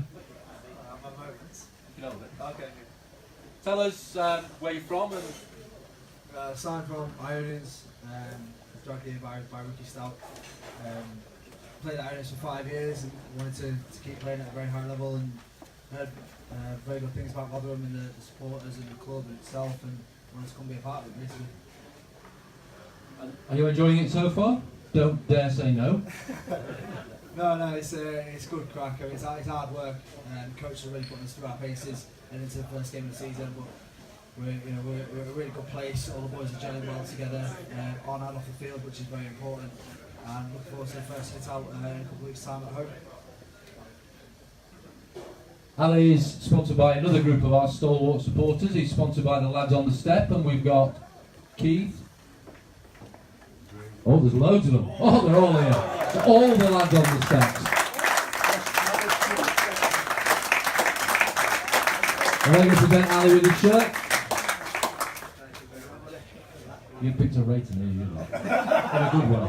Okay. Tell us where you're from and. Signed from Ionians, dragged here by Ricky Stout. Played at Ionians for 5 years and wanted to keep playing at a very high level, and heard very good things about Rotherham and the supporters and the club itself, and wanted to come be a part of it basically. Are you enjoying it so far? Don't dare say no. No, it's good crack. I mean, it's hard work, and coaches are really putting us through our paces and into the first game of the season. But we're in a really good place. All the boys are gelling well together on and off the field, which is very important. And look forward to the first hit out in a couple of weeks' time at home. Ali is sponsored by another group of our stalwart supporters. He's sponsored by the lads on the step, and we've got Keith. Oh, there's loads of them. Oh, they're all here. So all the lads on the steps. I'm going to present Ali with his shirt. You picked a rating here, you lot. And a good one.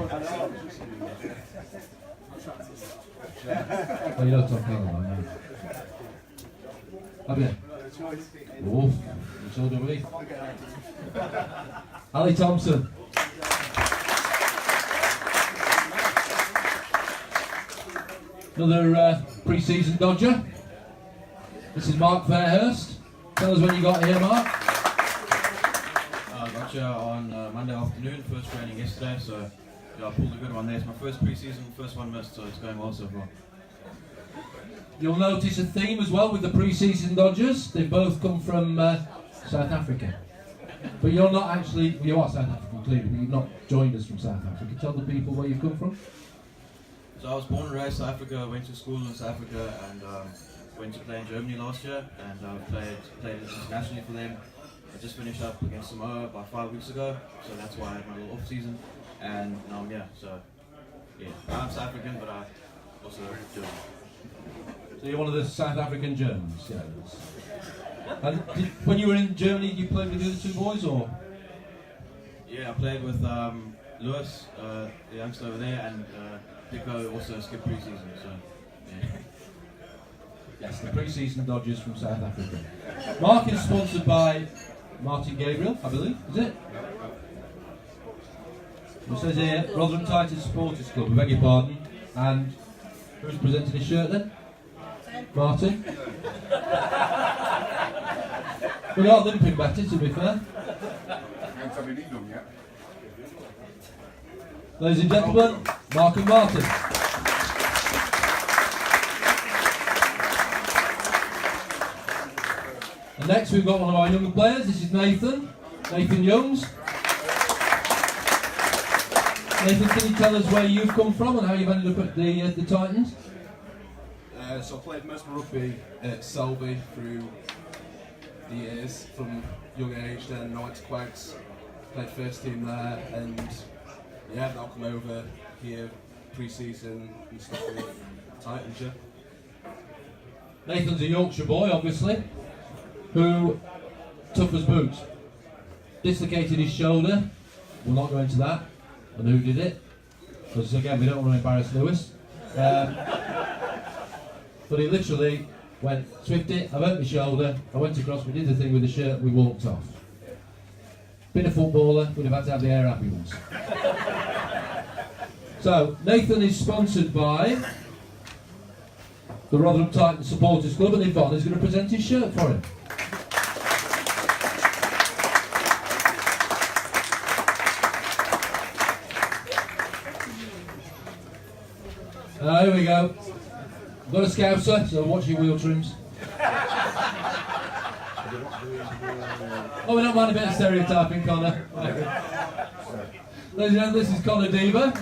Oh, you don't talk about that, no. Have you? Oof, so do we. Ali Thompson. Another pre-season dodger. This is Mark Fairhurst. Tell us when you got here, Mark. I got here on Monday afternoon, first training yesterday, so yeah, I pulled a good one there. It's my first pre-season, first one missed, so it's going well so far. You'll notice a theme as well with the pre-season dodgers. They both come from South Africa. But you're not actually, you are South African clearly, but you've not joined us from South Africa. Tell the people where you've come from. So I was born and raised in South Africa, went to school in South Africa, and went to play in Germany last year, and played internationally for them. I just finished up against Samoa about 5 weeks ago, so that's why I had my little off season, and now I'm here. So yeah, I'm South African, but I also German. So you're one of the South African Germans, yeah. And when you were in Germany, you played with the other two boys, or? Yeah, I played with Lewis, the youngster over there, and Pico also skipped pre-season. So yeah. Yes, the pre-season dodgers from South Africa. Mark is sponsored by Martin Gabriel, I believe, is it? It says here, Rotherham Titans Supporters Club, I beg your pardon. And who's presenting his shirt then? Martin? We are limping better, to be fair. Ladies and gentlemen, Mark and Martin. And next we've got one of our younger players. This is Nathan Youngs. Nathan, can you tell us where you've come from and how you've ended up at the Titans? So I played most of my rugby at Selby through the years from young age. Then I went to Quags, played first team there, and yeah, now come over here pre-season and stuff with Titans. Yeah. Nathan's a Yorkshire boy, obviously, who, tough as boots, dislocated his shoulder. We'll not go into that, and who did it, because again, we don't want to embarrass Lewis. But he literally went, Swifty, I've hurt my shoulder, I went across, we did the thing with the shirt, we walked off. Been a footballer, would have had to have the air ambulance. So, Nathan is sponsored by the Rotherham Titans Supporters Club, and Yvonne is going to present his shirt for him. Here we go. I've got a Scouser, so watch your wheel trims. Oh, we don't mind a bit of stereotyping, Connor. Ladies and gentlemen, this is Connor Diva.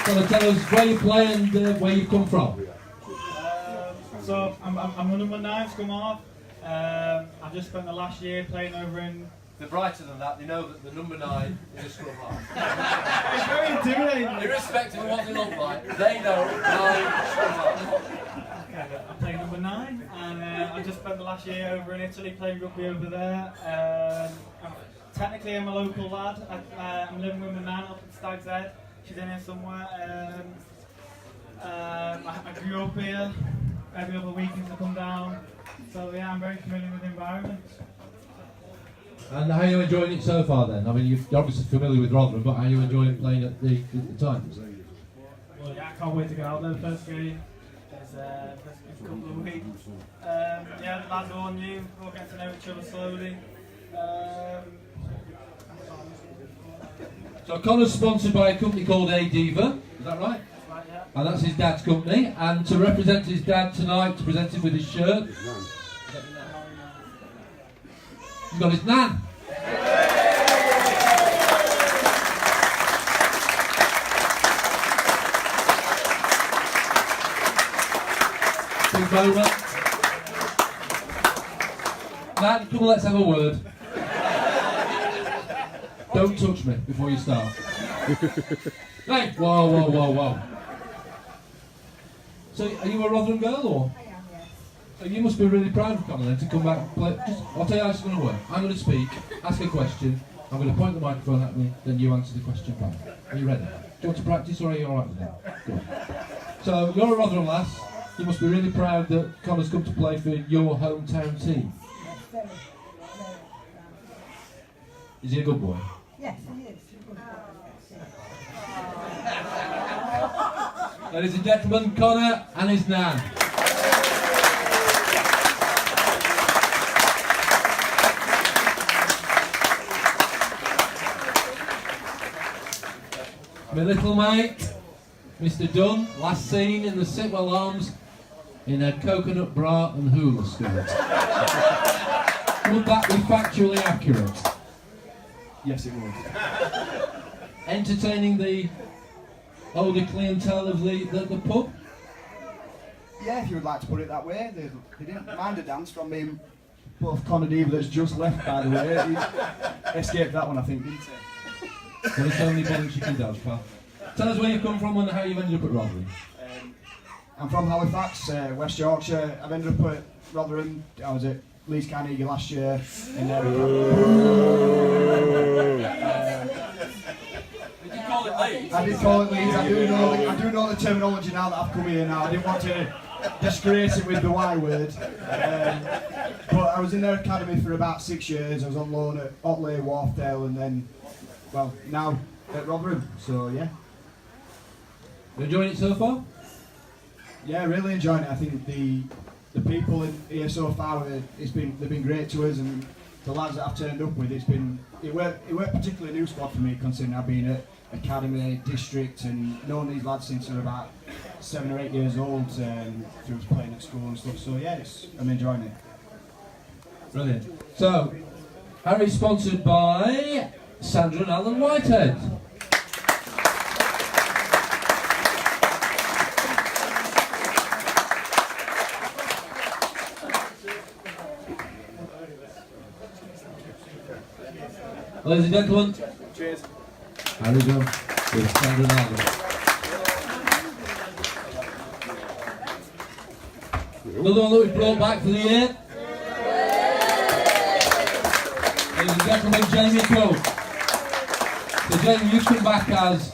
Connor, tell us where you play and where you come from. So I'm a number 9 scrum half. I've just spent the last year playing over in... They're brighter than that, they know that the number 9 is a scrum half. It's very intimidating. Irrespective of what they look like, they know 9 scrum half. I play number 9, and I just spent the last year over in Italy playing rugby over there. Technically I'm a local lad. I'm living with my nan up in Stag's Head. She's in here somewhere. I grew up here. Every other weekend I come down. So yeah, I'm very familiar with the environment. And how are you enjoying it so far then? I mean, you're obviously familiar with Rotherham, but how are you enjoying playing at the Titans? Well, yeah, I can't wait to get out there the first game. There's a couple of weeks. Yeah, the lads are all new. We'll get to know each other slowly. So Connor's sponsored by a company called A-Diva, is that right? That's right, yeah. And that's his dad's company. And to represent his dad tonight, to present him with his shirt, he's got his nan. Big moment. Nan, come on, let's have a word. Don't touch me before you start. Hey! Whoa, whoa, whoa, whoa. So, are you a Rotherham girl, or? I am, yes. So you must be really proud of Connor then to come back and play. I'll tell you how it's going to work. I'm going to speak, ask a question, I'm going to point the microphone at me, then you answer the question back. Are you ready? Do you want to practice, or are you alright with that? Good. So, you're a Rotherham lass. You must be really proud that Connor's come to play for your hometown team. Yes, very, very proud. Is he a good boy? Yes, he is. Ladies and gentlemen, Connor and his nan. My little mate, Mr. Dunn, last seen in the Sitwell Arms in a coconut bra and hula skirt. Would that be factually accurate? Yes, it would. Entertaining the older clientele of the pub? Yeah, if you would like to put it that way. They didn't mind a dance from me. Both Connor Diva that's just left, by the way. He escaped that one, I think, didn't he? There are so many bunks you can dodge, pal. Tell us where you come from and how you ended up at Rotherham. I'm from Halifax, West Yorkshire. I've ended up at Rotherham. I was at Leeds Carnegie last year. In there. I did call it Leeds. I do know the terminology now that I've come here now. I didn't want to disgrace it with the Y word. But I was in their academy for about 6 years. I was on loan at Otley, Wharfdale, and then, well, now at Rotherham. So yeah. You enjoying it so far? Yeah, really enjoying it. I think the people in here so far, they've been great to us, and the lads that I've turned up with, it weren't particularly a new squad for me, considering I've been at academy, district, and known these lads since they're about 7 or 8 years old, through playing at school and stuff. So yeah, I'm enjoying it. Brilliant. So, Harry's sponsored by Sandra and Alan Whitehead. Ladies and gentlemen, Cheers. Harry John with Sandra Nagel. Another one that we brought back for the year. Ladies and gentlemen, Jamie Cope. So Jamie, you've come back as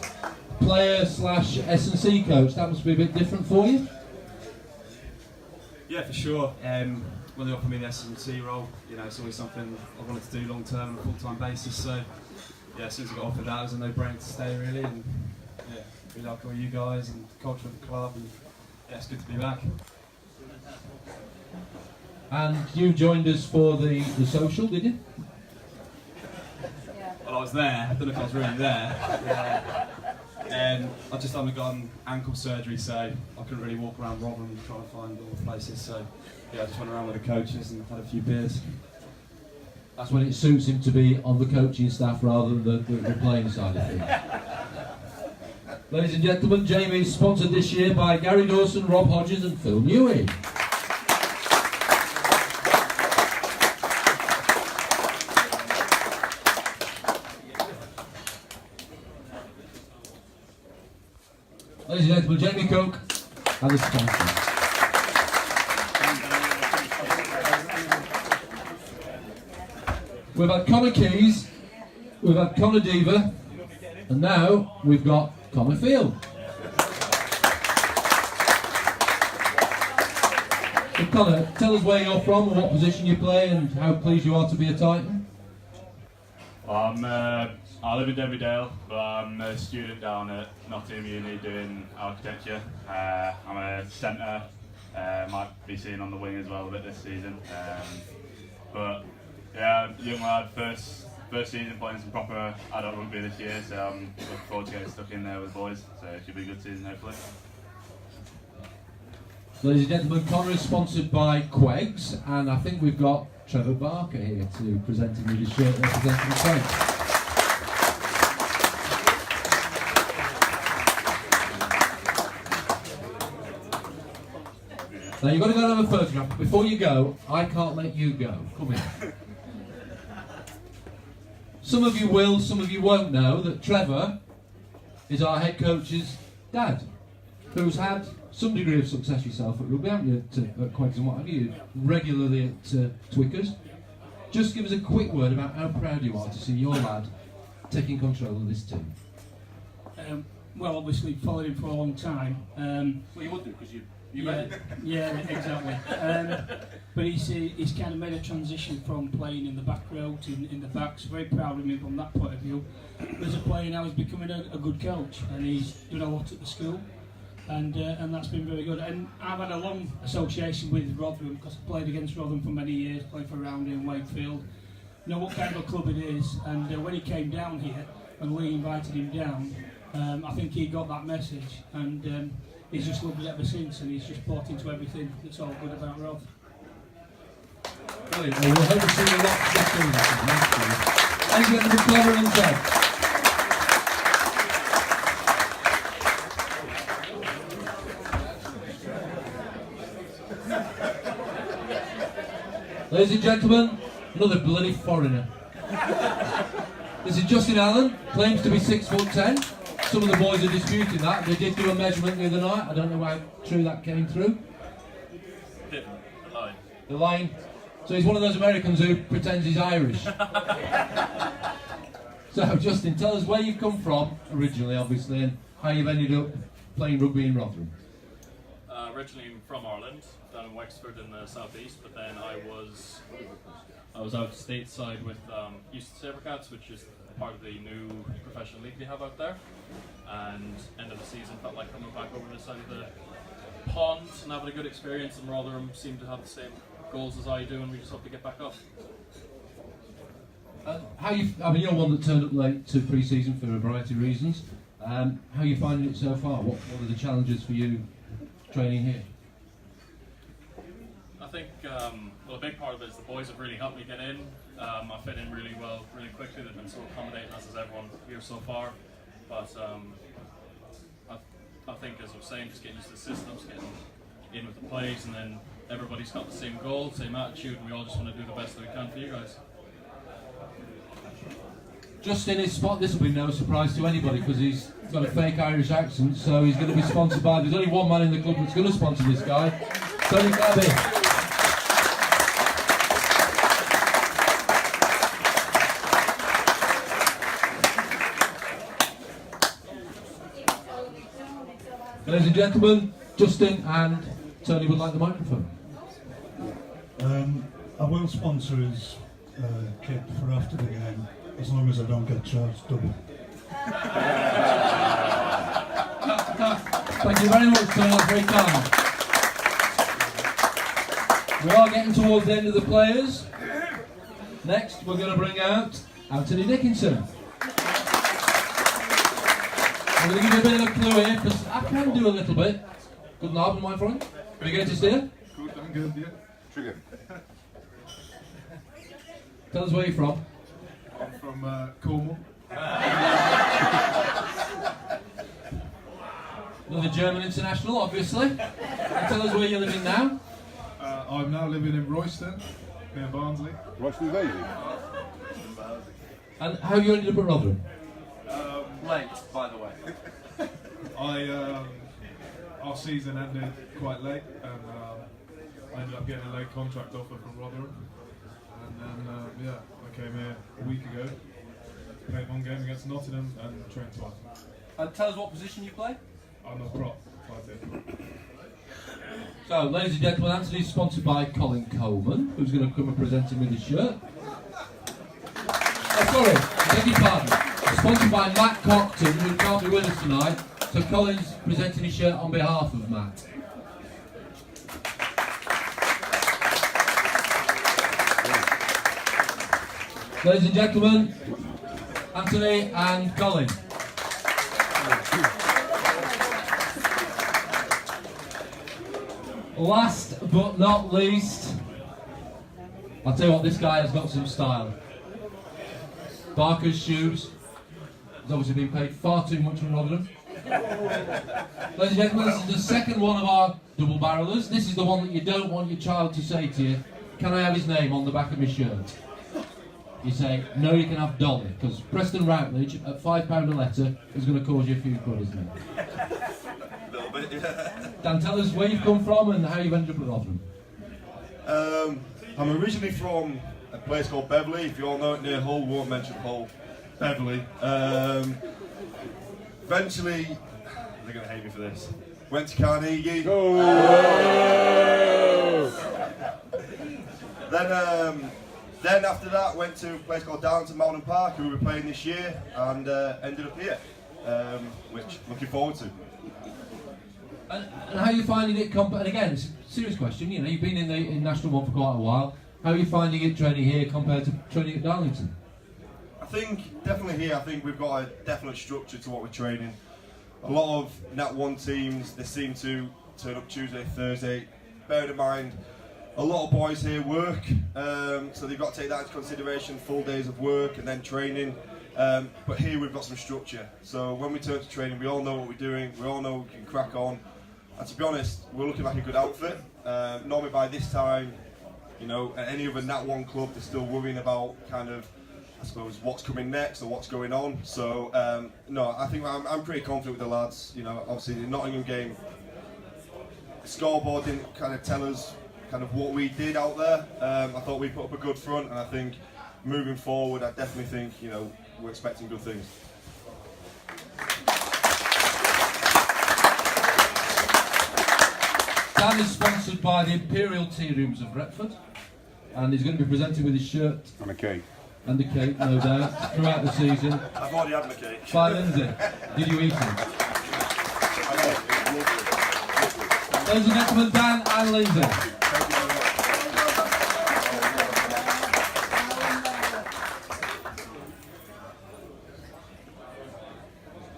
player / S&C coach. That must be a bit different for you? Yeah, for sure. When they offered me the S&C role, you know, it's always something I wanted to do long term on a full-time basis. So yeah, as soon as I got offered that, it was a no-brainer to stay really. And yeah, we like all you guys and the culture of the club, and yeah, it's good to be back. And you joined us for the social, did you? Well, I was there. I don't know if I was really there. I just undergone ankle surgery, so I couldn't really walk around Rotherham trying to find all the places. So yeah, I just went around with the coaches and had a few beers. That's when it suits him to be on the coaching staff rather than the playing side of things. Ladies and gentlemen, Jamie is sponsored this year by Gary Dawson, Rob Hodges and Phil Newey. Ladies and gentlemen, Jamie Coke and the sponsor. We've had Connor Keys, we've had Connor Diva, and now we've got Connor Field. So Connor, tell us where you're from and what position you play and how pleased you are to be a Titan. I live in Derrydale, but I'm a student down at Nottingham Uni doing architecture. I'm a centre, might be seen on the wing as well a bit this season. But yeah, young lad, first season playing some proper adult rugby this year, so I'm looking forward to getting stuck in there with the boys. So it should be a good season hopefully. Ladies and gentlemen, Connor is sponsored by Queggs, and I think we've got Trevor Barker here to present him with his shirt representing Queggs. Now you've got to go and have a photograph, but before you go, I can't let you go. Come here. Some of you will, some of you won't know that Trevor is our head coach's dad, who's had some degree of success yourself at rugby, haven't you, at Queggs and what have you, regularly at Twickers. Just give us a quick word about how proud you are to see your lad taking control of this team. Well, obviously followed him for a long time. Well, you would do because you yeah, exactly. But he's kind of made a transition from playing in the back row to in the back. So very proud of him from that point of view. As a player now, he's becoming a good coach, and he's done a lot at the school, and that's been very good. And I've had a long association with Rotherham because I played against Rotherham for many years, played for Roundhay and Wakefield. Know what kind of a club it is, and when he came down here and Lee invited him down, I think he got that message, and he's just loved it ever since, and he's just bought into everything that's all good about Roth. Brilliant. Well, we'll hope to see you a lot soon. Thank you, Mr. Clever and Ted. Ladies and gentlemen, another bloody foreigner. This is Justin Allen, claims to be 6'10". Some of the boys are disputing that. They did do a measurement the other night. I don't know how true that came through. The line. The line. So he's one of those Americans who pretends he's Irish. So Justin, tell us where you've come from originally, obviously, and how you've ended up playing rugby in Rotherham. Originally from Ireland, down in Wexford in the southeast, but then I was out stateside with Euston Sabercats, which is part of the new professional league we have out there, and end of the season felt like coming back over this side of the pond and having a good experience, and Rotherham seemed to have the same goals as I do, and we just hope to get back up. I mean, you're one that turned up late to pre-season for a variety of reasons. How are you finding it so far? What are the challenges for you training here? I think, well, a big part of it is the boys have really helped me get in. I fit in really well, really quickly. They've been so accommodating, as has everyone here so far. But I think, as I was saying, just getting used to the systems, getting in with the plays, and then everybody's got the same goal, same attitude, and we all just want to do the best that we can for you guys. Justin is this will be no surprise to anybody because he's got a fake Irish accent, so he's going to be sponsored by, there's only one man in the club that's going to sponsor this guy, Tony Gabby. Ladies and gentlemen, Justin and Tony would like the microphone. I will sponsor his kit for after the game, as long as I don't get charged double. Thank you very much, Tony, that's very kind. We are getting towards the end of the players. Next, we're going to bring out Anthony Dickinson. I'm going to give you a bit of a clue here, because I can do a little bit. Good night, my friend. Are you going to steer? Good, I'm good, yeah. Trigger. Tell us where you're from. I'm from Cornwall. Another German international, obviously. And tell us where you're living now. I'm now living in Royston, near Barnsley. Royston Daisy. And how you ended up at Rotherham? Late, by the way. Our season ended quite late, and I ended up getting a late contract offer from Rotherham. And then, yeah, I came here a week ago, played one game against Nottingham, and trained twice. And tell us what position you play. I'm a prop, 5'8". So, ladies and gentlemen, Anthony's sponsored by Colin Coleman, who's going to come and present him with his shirt. Oh, sorry, I beg your pardon. Sponsored by Matt Cockton, who can't be with us tonight. So Colin's presenting his shirt on behalf of Matt. Ladies and gentlemen, Anthony and Colin. Last but not least, I'll tell you what, this guy has got some style. Barker's shoes. He's obviously been paid far too much from Rotherham. Ladies and gentlemen, this is the second one of our double barrelers. This is the one that you don't want your child to say to you, can I have his name on the back of my shirt? You say, no, you can have Dolly, because Preston Routledge at £5 a letter is going to cause you a few quid, isn't it? A little bit, yeah. Dan, tell us where you've come from and how you've ended up at Rotherham. I'm originally from a place called Beverley. If you all know it, near Hull, won't mention Hull. Beverley. Eventually, they're going to hate me for this. Went to Carnegie. Then after that, went to a place called Darlington Mountain Park, who we were playing this year, and ended up here, which looking forward to. And how are you finding it? And again, it's a serious question. You know, you've been in National One for quite a while. How are you finding it training here compared to training at Darlington? I think definitely here. I think we've got a definite structure to what we're training. A lot of Nat 1 teams, they seem to turn up Tuesday, Thursday. Bear in mind, a lot of boys here work, so they've got to take that into consideration. Full days of work and then training. But here we've got some structure. So when we turn to training, we all know what we're doing. We all know we can crack on. And to be honest, we're looking like a good outfit. Normally by this time, you know, at any other Nat 1 club, they're still worrying about kind of, I suppose, what's coming next or what's going on. So, no, I think I'm pretty confident with the lads. You know, obviously the Nottingham game, the scoreboard didn't kind of tell us kind of what we did out there. I thought we put up a good front, and I think moving forward, I definitely think, you know, we're expecting good things. Dan is sponsored by the Imperial Tea Rooms of Retford, and he's going to be presenting with his shirt and a cake. And a cake, no doubt, throughout the season. I've already had my cake. By Lindsay. Did you eat it? Ladies and gentlemen, Dan and Lindsay.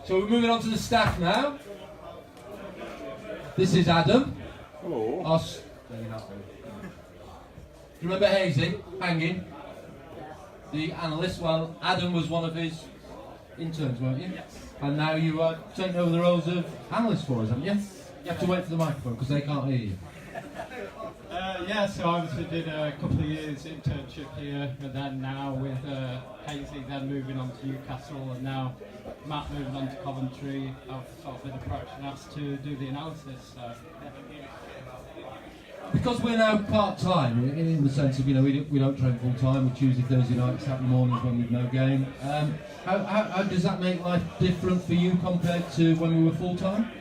So we're moving on to the staff now. This is Adam. Hello. Do you remember Hazy hanging? The analyst. Well, Adam was one of his interns, weren't you? Yes. And now you are taking over the roles of analyst for us, haven't you? You have to wait for the microphone because they can't hear you. Yeah, so I obviously did a couple of years internship here, and then now with Hazley, then moving on to Newcastle, and now Matt moving on to Coventry. I've sort of been approached and asked to do the analysis. So, yeah. Because we're now part-time, in the sense of, we don't train full-time, we Tuesday, Thursday nights, Saturday mornings when we've no game. How does that make life different for you compared to when we were full-time?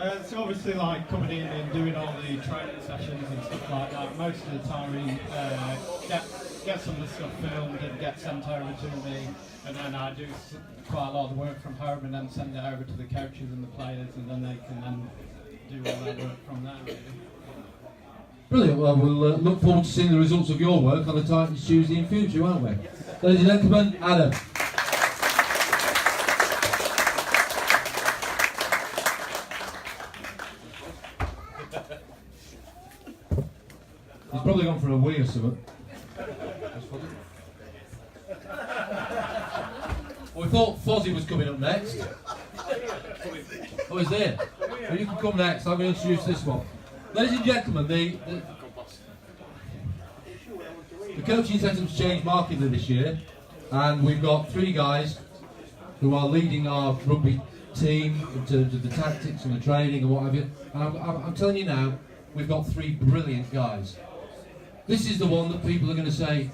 It's obviously like coming in and doing all the training sessions and stuff like that. Most of the time we get some of the stuff filmed and get sent over to me, and then I do quite a lot of the work from home and then send it over to the coaches and the players, and then they can then do all their work from there, really. Brilliant. Well, we'll look forward to seeing the results of your work on the Titans Tuesday in future, won't we? Ladies and gentlemen, Adam. He's probably gone for a wee or something. Well, we thought Fozzie was coming up next. Oh, he's there. Well, you can come next. I'm going to introduce this one. Ladies and gentlemen, the coaching setup's changed markedly this year, and we've got 3 guys who are leading our rugby team in terms of the tactics and the training and what have you. And I'm telling you now, we've got 3 brilliant guys. This is the one that people are going to say,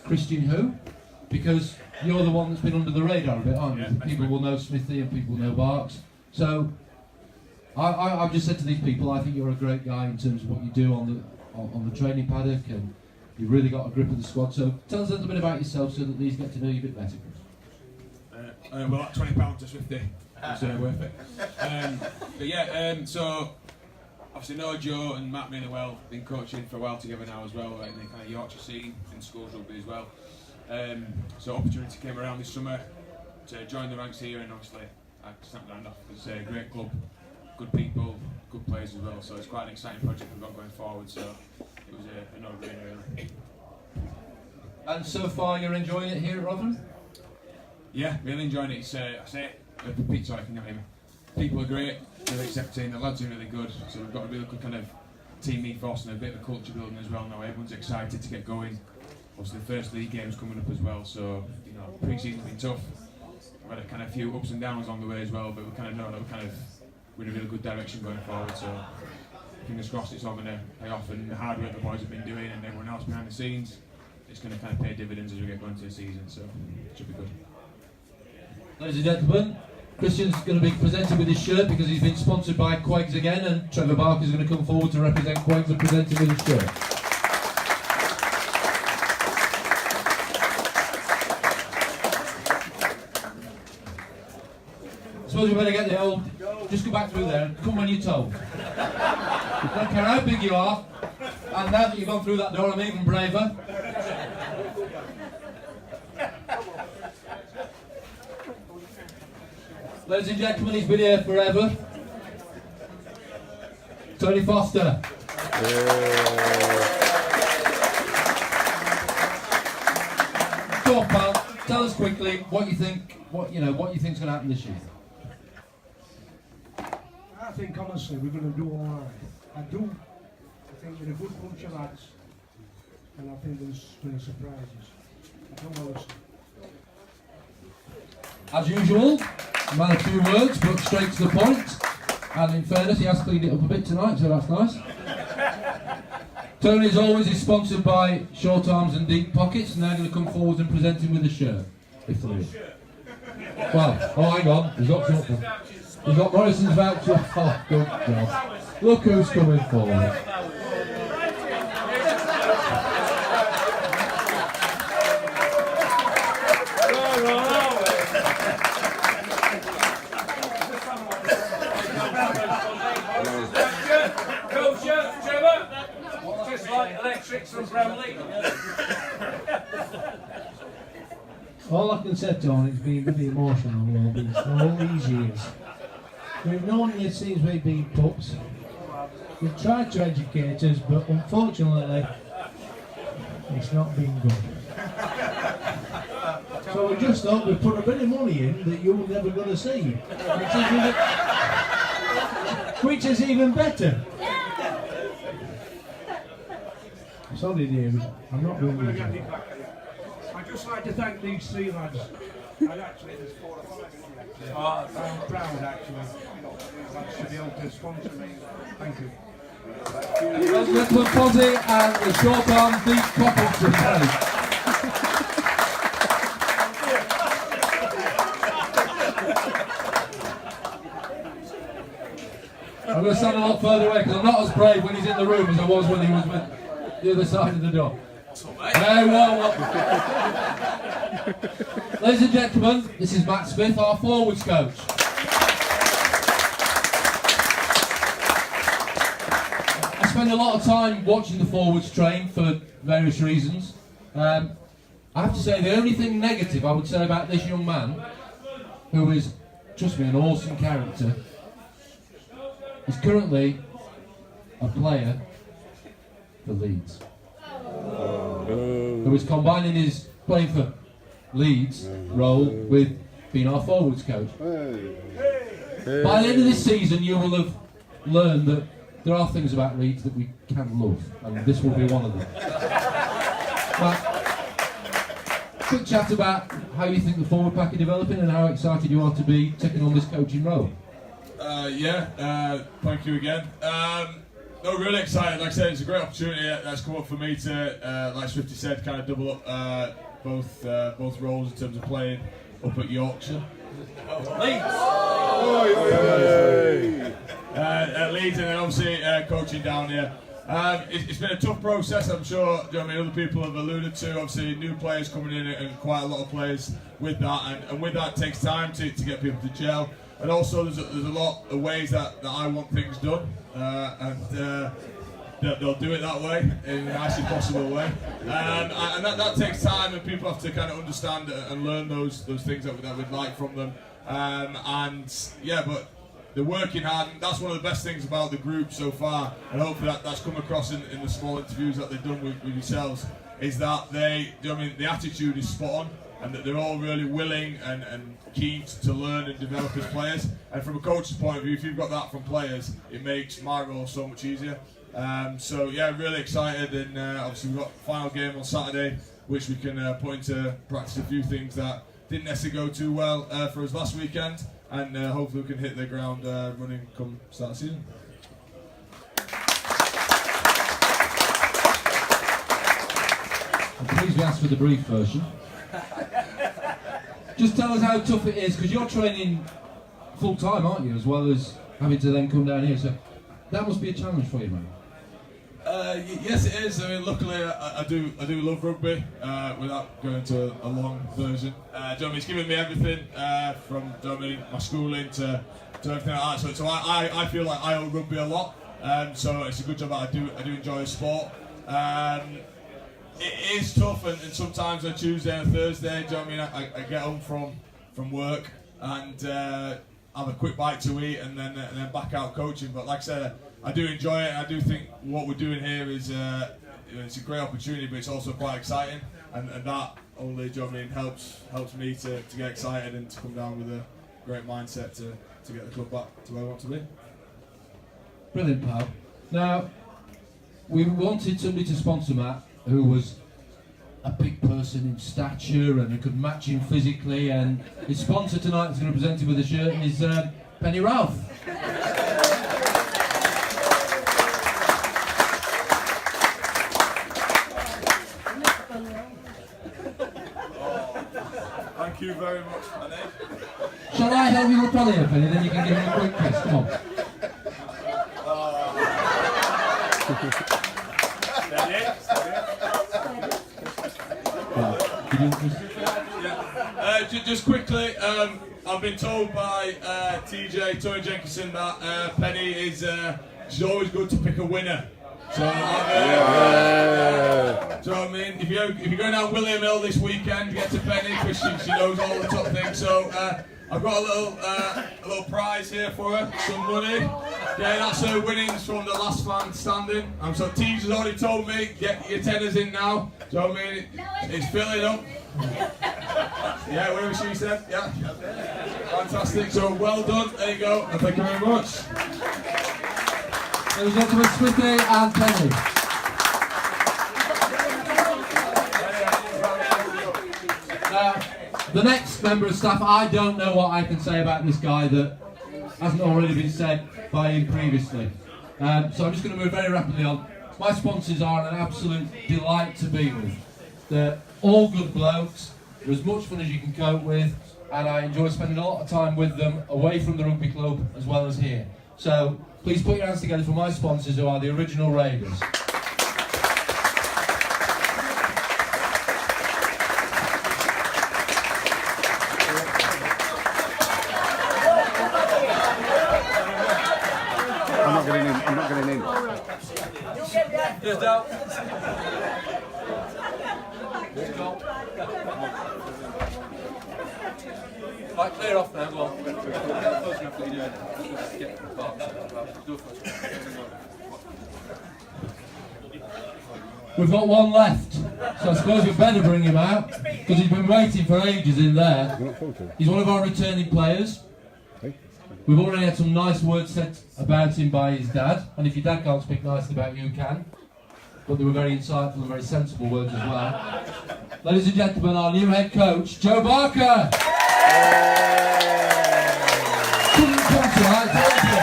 Christian who? Because you're the one that's been under the radar a bit, aren't you? Yeah, people will know Swifty and people will know Barks. So I've just said to these people, I think you're a great guy in terms of what you do on the training paddock, and you've really got a grip of the squad. So tell us a little bit about yourself so that these get to know you a bit better. Well, that £20 to Swifty was worth it. But yeah, so obviously know Joe and Matt really well. Been coaching for a while together now as well, like in the kind of Yorkshire scene in schools rugby as well. So opportunity came around this summer to join the ranks here, and obviously I snapped that off. It's a great club, good people, good players as well. So it's quite an exciting project we've got going forward. So it was a no-brainer really. And so far, you're enjoying it here at Rotherham? Yeah, really enjoying it. It's sorry, I can hear me. People are great, really accepting, the lads are really good, so we've got a really good kind of team ethos and a bit of a culture building as well now. Everyone's excited to get going. Obviously the first league game's coming up as well, so pre-season's been tough. We've had a kind of few ups and downs along the way as well, but we kind of know that we're in a really good direction going forward, so fingers crossed it's all going to pay off, and the hard work the boys have been doing and everyone else behind the scenes, it's going to kind of pay dividends as we get going to the season, so it should be good. Ladies and gentlemen, Christian's going to be presented with his shirt because he's been sponsored by Queggs again, and Trevor Barker's going to come forward to represent Queggs and present him with his shirt. I suppose we better get the old, just go back through there and come when you're told. I don't care how big you are, and now that you've gone through that door I'm even braver. Ladies and gentlemen, he's been here forever. Tony Foster. Go on, pal. Tell us quickly what you think. What you think's going to happen this year. I think honestly we're going to do all right. I do. I think we're a good bunch of lads, and I think there's going to surprise us. I don't know. As usual, man of few words, but straight to the point. And in fairness, he has cleaned it up a bit tonight, so that's nice. Tony, as always, is sponsored by Short Arms and Deep Pockets, and they're going to come forward and present him with a shirt, if there is. Well, oh, hang on, he's got something. He's got Morrison's voucher. Oh, good job. Look who's coming forward. All I can say, Tony, is being really emotional all these years. We've known you since we've been pups. We've tried to educate us, but unfortunately, it's not been good. So we just thought we'd put a bit of money in that you were never going to see, which is even better. Sorry, David. I'm not doing I'd it. just like to thank these three lads. And actually, there's 4 or 5 in here. I'm proud, actually, to be able to sponsor me. Thank you. Gentlemen, Fozzie and the short arm deep couples to play. I'm going to stand a lot further away because I'm not as brave when he's in the room as I was when he was with the other side of the door. Hey, whoa. Ladies and gentlemen, this is Matt Smith, our forwards coach. I spend a lot of time watching the forwards train for various reasons. I have to say the only thing negative I would say about this young man, who is, trust me, an awesome character, is currently a player for Leeds. Who is combining his playing for Leeds role with being our forwards coach. By the end of this season, you will have learned that there are things about Leeds that we can love, and this will be one of them. Quick chat about how you think the forward pack are developing and how excited you are to be taking on this coaching role. Thank you again. No, really excited. Like I said, it's a great opportunity that's come up for me to, like Swifty said, kind of double up both roles in terms of playing up at Yorkshire. Leeds! At Leeds, and then obviously coaching down here. It's been a tough process, I'm sure. Other people have alluded to. Obviously, new players coming in and quite a lot of players with that, and with that it takes time to get people to gel. And also, there's a lot of ways that I want things done, and they'll do it that way in the nicest possible way. And that takes time, and people have to kind of understand and learn those things that we'd like from them. But they're working hard, and that's one of the best things about the group so far. And hopefully that's come across in the small interviews that they've done with yourselves. Is that the attitude is spot on. And that they're all really willing and keen to learn and develop as players. And from a coach's point of view, if you've got that from players, it makes my role so much easier. Really excited, and obviously we've got the final game on Saturday, which we can put into practice a few things that didn't necessarily go too well for us last weekend, and hopefully we can hit the ground running come start of the season. Please be asked for the brief version. Just tell us how tough it is, because you're training full time, aren't you, as well as having to then come down here. So that must be a challenge for you, man. Yes, it is. I mean, luckily, I do love rugby. Without going to a long version, it's given me everything from my schooling to everything like that. So I feel like I owe rugby a lot. So it's a good job that I do enjoy the sport. It is tough, and sometimes on Tuesday and Thursday, I get home from work and have a quick bite to eat, and then back out coaching. But like I said, I do enjoy it. I do think what we're doing here is it's a great opportunity, but it's also quite exciting, and that only helps me to get excited and to come down with a great mindset to get the club back to where I want to be. Brilliant, pal. Now, we wanted somebody to sponsor Matt, who was a big person in stature and who could match him physically, and his sponsor tonight is going to present him with a shirt is Penny Ralph. Thank you very much, Penny. Shall I help you look on here, Penny, then you can give him a quick kiss, come on. Just quickly, I've been told by TJ, Tony Jenkinson, that Penny is she's always good to pick a winner. So, if you're going down William Hill this weekend, get to Penny because she knows all the top things. So I've got a little prize here for her, some money. Yeah, that's her winnings from the last man standing. So Teams has already told me, get your tenors in now. So it's filling up. Yeah, whatever she said. Yeah, fantastic. So well done. There you go. And thank you very much. Ladies and gentlemen, Swifty and Penny. The next member of staff, I don't know what I can say about this guy that hasn't already been said by him previously. So I'm just going to move very rapidly on. My sponsors are an absolute delight to be with. They're all good blokes. They're as much fun as you can cope with, and I enjoy spending a lot of time with them away from the rugby club as well as here. So please put your hands together for my sponsors, who are the original Raiders. I'm not getting in. I'm not getting in. Just out. Right, clear off now, go on. We've got one left, so I suppose we better bring him out, because he's been waiting for ages in there. He's one of our returning players. We've already had some nice words said about him by his dad, and if your dad can't speak nicely about you, can. But they were very insightful and very sensible words as well. Ladies and gentlemen, our new head coach, Joe Barker! Couldn't come tonight, thank you.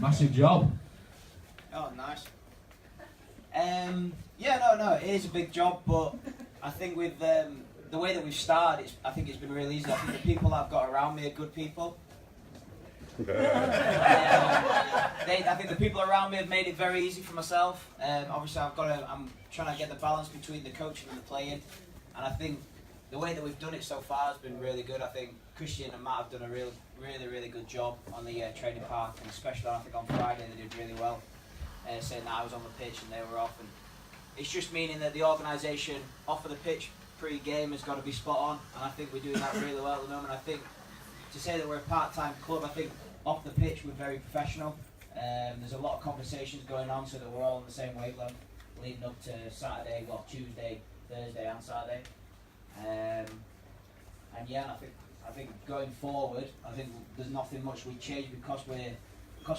Massive job. Oh, nice. Yeah, no, it is a big job, but I think with the way that we've started, I think it's been really easy. I think the people I've got around me are good people. I think the people around me have made it very easy for myself. Obviously, I'm trying to get the balance between the coaching and the playing, and I think the way that we've done it so far has been really good. I think Christian and Matt have done a really good job on the training park, and especially I think on Friday they did really well, saying that I was on the pitch and they were off. And it's just meaning that the organisation off of the pitch pre-game has got to be spot on, and I think we're doing that really well at the moment. I think to say that we're a part-time club, I think off the pitch we're very professional. There's a lot of conversations going on so that we're all on the same wavelength leading up to Saturday, Tuesday, Thursday and Saturday. And yeah, I think going forward, I think there's nothing much we change because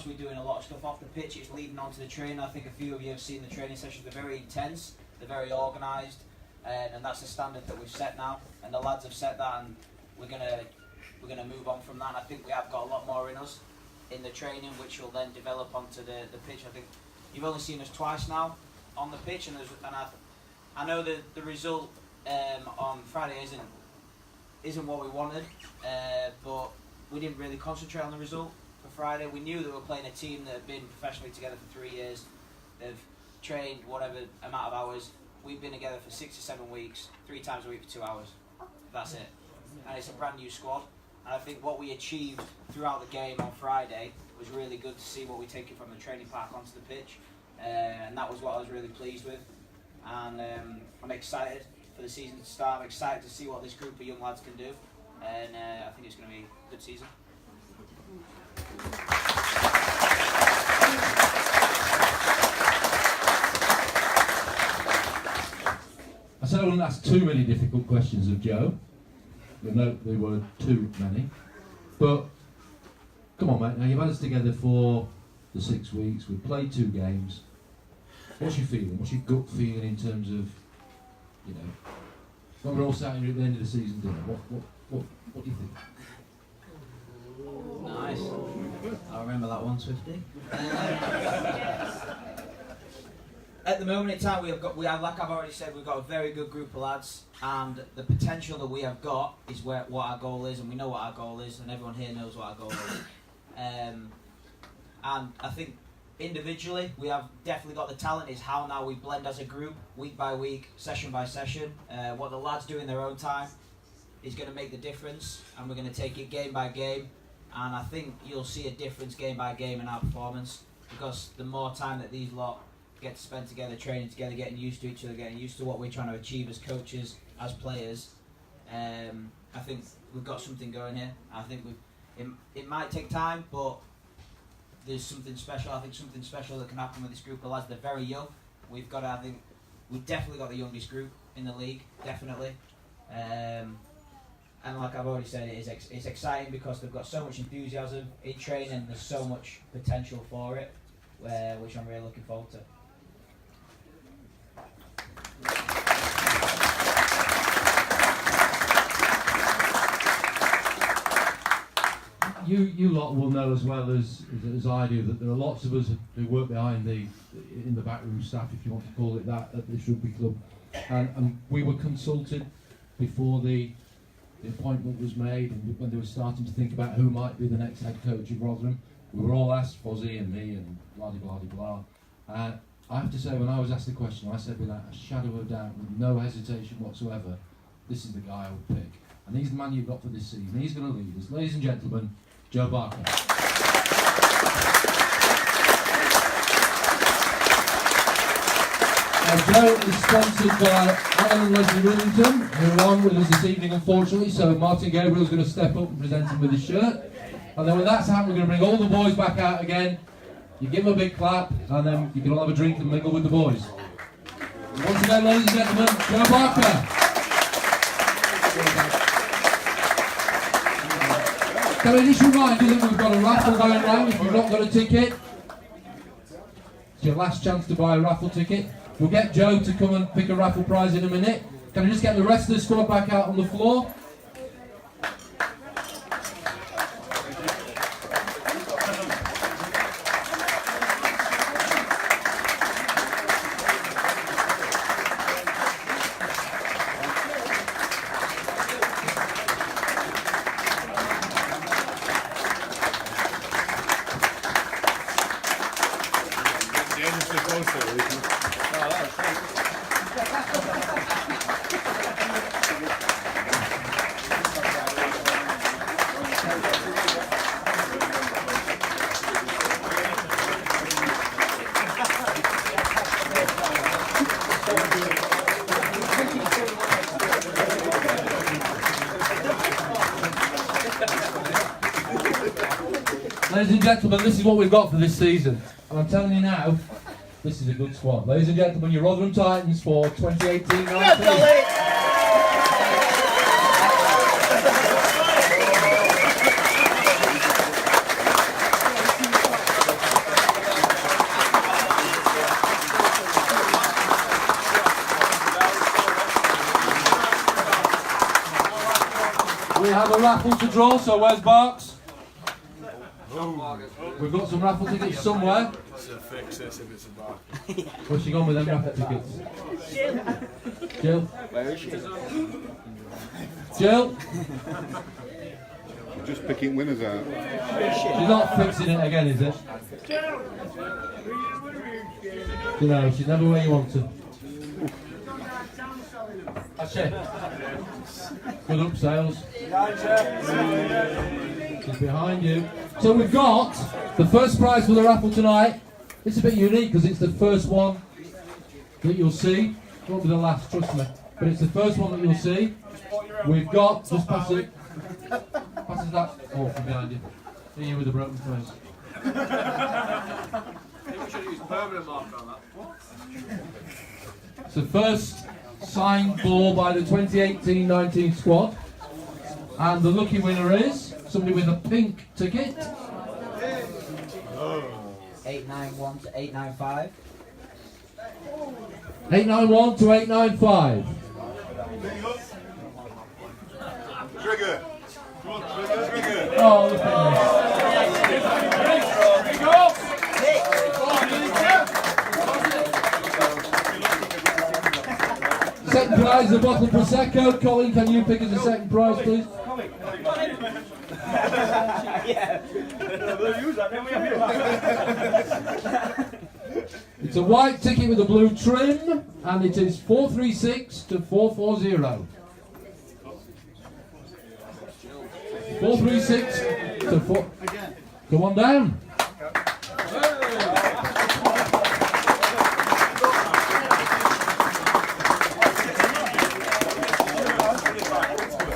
we're doing a lot of stuff off the pitch. It's leading on to the training. I think a few of you have seen the training sessions. They're very intense, they're very organised, and that's the standard that we've set now. And the lads have set that, and we're gonna move on from that. And I think we have got a lot more in us in the training, which will then develop onto the pitch. I think you've only seen us twice now on the pitch, and I know that the result on Friday isn't what we wanted, but we didn't really concentrate on the result for Friday. We knew that we were playing a team that had been professionally together for 3 years. They've trained whatever amount of hours. We've been together for 6 to 7 weeks, 3 times a week for 2 hours. That's it. And it's a brand new squad. And I think what we achieved throughout the game on Friday was really good to see what we take it from the training park onto the pitch. And that was what I was really pleased with. And I'm excited for the season to start. I'm excited to see what this group of young lads can do. And I think it's going to be a good season. I said I wouldn't ask too many difficult questions of Joe. I know they were too many. But, come on mate, now you've had us together for the 6 weeks, we've played 2 games. What's your feeling? What's your gut feeling in terms of, you know, when we're all sat here at the end of the season dinner, what do you think? Nice. I remember that one, Swifty. At the moment in time, we have, like I've already said, we've got a very good group of lads, and the potential that we have got is what our goal is, and we know what our goal is, and everyone here knows what our goal is. And I think individually, we have definitely got the talent. Is how now we blend as a group, week by week, session by session. What the lads do in their own time is going to make the difference, and we're going to take it game by game. And I think you'll see a difference game by game in our performance, because the more time that these lot get to spend together, training together, getting used to each other, getting used to what we're trying to achieve as coaches, as players, I think we've got something going here. I think it might take time, but there's something special. I think something special that can happen with this group of lads. They're very young. We've definitely got the youngest group in the league, definitely. And like I've already said, it's exciting because they've got so much enthusiasm in training. There's so much potential for it. which I'm really looking forward to. You lot will know as well as I do that there are lots of us who work behind in the backroom staff, if you want to call it that, at this rugby club, and we were consulted before the appointment was made, and when they were starting to think about who might be the next head coach of Rotherham. We were all asked, Fozzie and me and blah blah blah blah. I have to say, when I was asked the question, I said without a shadow of doubt, with no hesitation whatsoever, this is the guy I would pick, and he's the man you've got for this season. He's going to lead us, ladies and gentlemen. Joe Barker. Now, Joe is sponsored by Alan and Leslie Rillington, who are on with us this evening, unfortunately, so Martin Gabriel's going to step up and present him with his shirt. And then when that's happened, we're going to bring all the boys back out again. You give them a big clap, and then you can all have a drink and mingle with the boys. Once again, ladies and gentlemen, Joe Barker. Can I just remind you that we've got a raffle going round. If you've not got a ticket, it's your last chance to buy a raffle ticket. We'll get Joe to come and pick a raffle prize in a minute. Can I just get the rest of the squad back out on the floor? Ladies and gentlemen, this is what we've got for this season. And I'm telling you now, this is a good squad. Ladies and gentlemen, your Rotherham Titans for 2018-19. We have a raffle to draw, so where's Barks? We've got some raffle tickets somewhere. Where's she gone with them raffle tickets? Jill? Where is she? Jill? We're just picking winners out. She's not fixing it again, is it? No, she's never where you want to. That's it. Good up, Sales. She's behind you. So we've got the first prize for the raffle tonight. It's a bit unique because it's the first one that you'll see. It won't be the last, trust me. But it's the first one that you'll see. We've got, just pass it. Pass it that. Oh, from behind you. Here you with a broken face. We should use permanent marker on that. It's the first signed ball by the 2018-19 squad. And the lucky winner is somebody with a pink ticket. 891 to 895. 891 to 895. Trigger. Come on, trigger. Oh, look at this. Second prize, a bottle of Prosecco. Colin, can you pick us a second prize, please? It's a white ticket with a blue trim, and it is 436 to 440. 436 to 4. Come on down.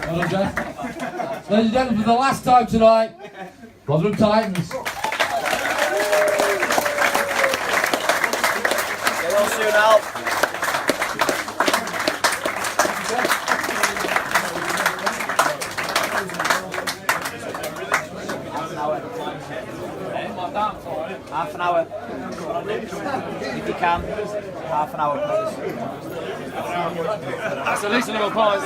Hello, Jeff. Ladies and gentlemen, for the last time tonight, Rotherham Titans. Get on soon out. Half an hour. If you can, half an hour, please. That's a reasonable pause.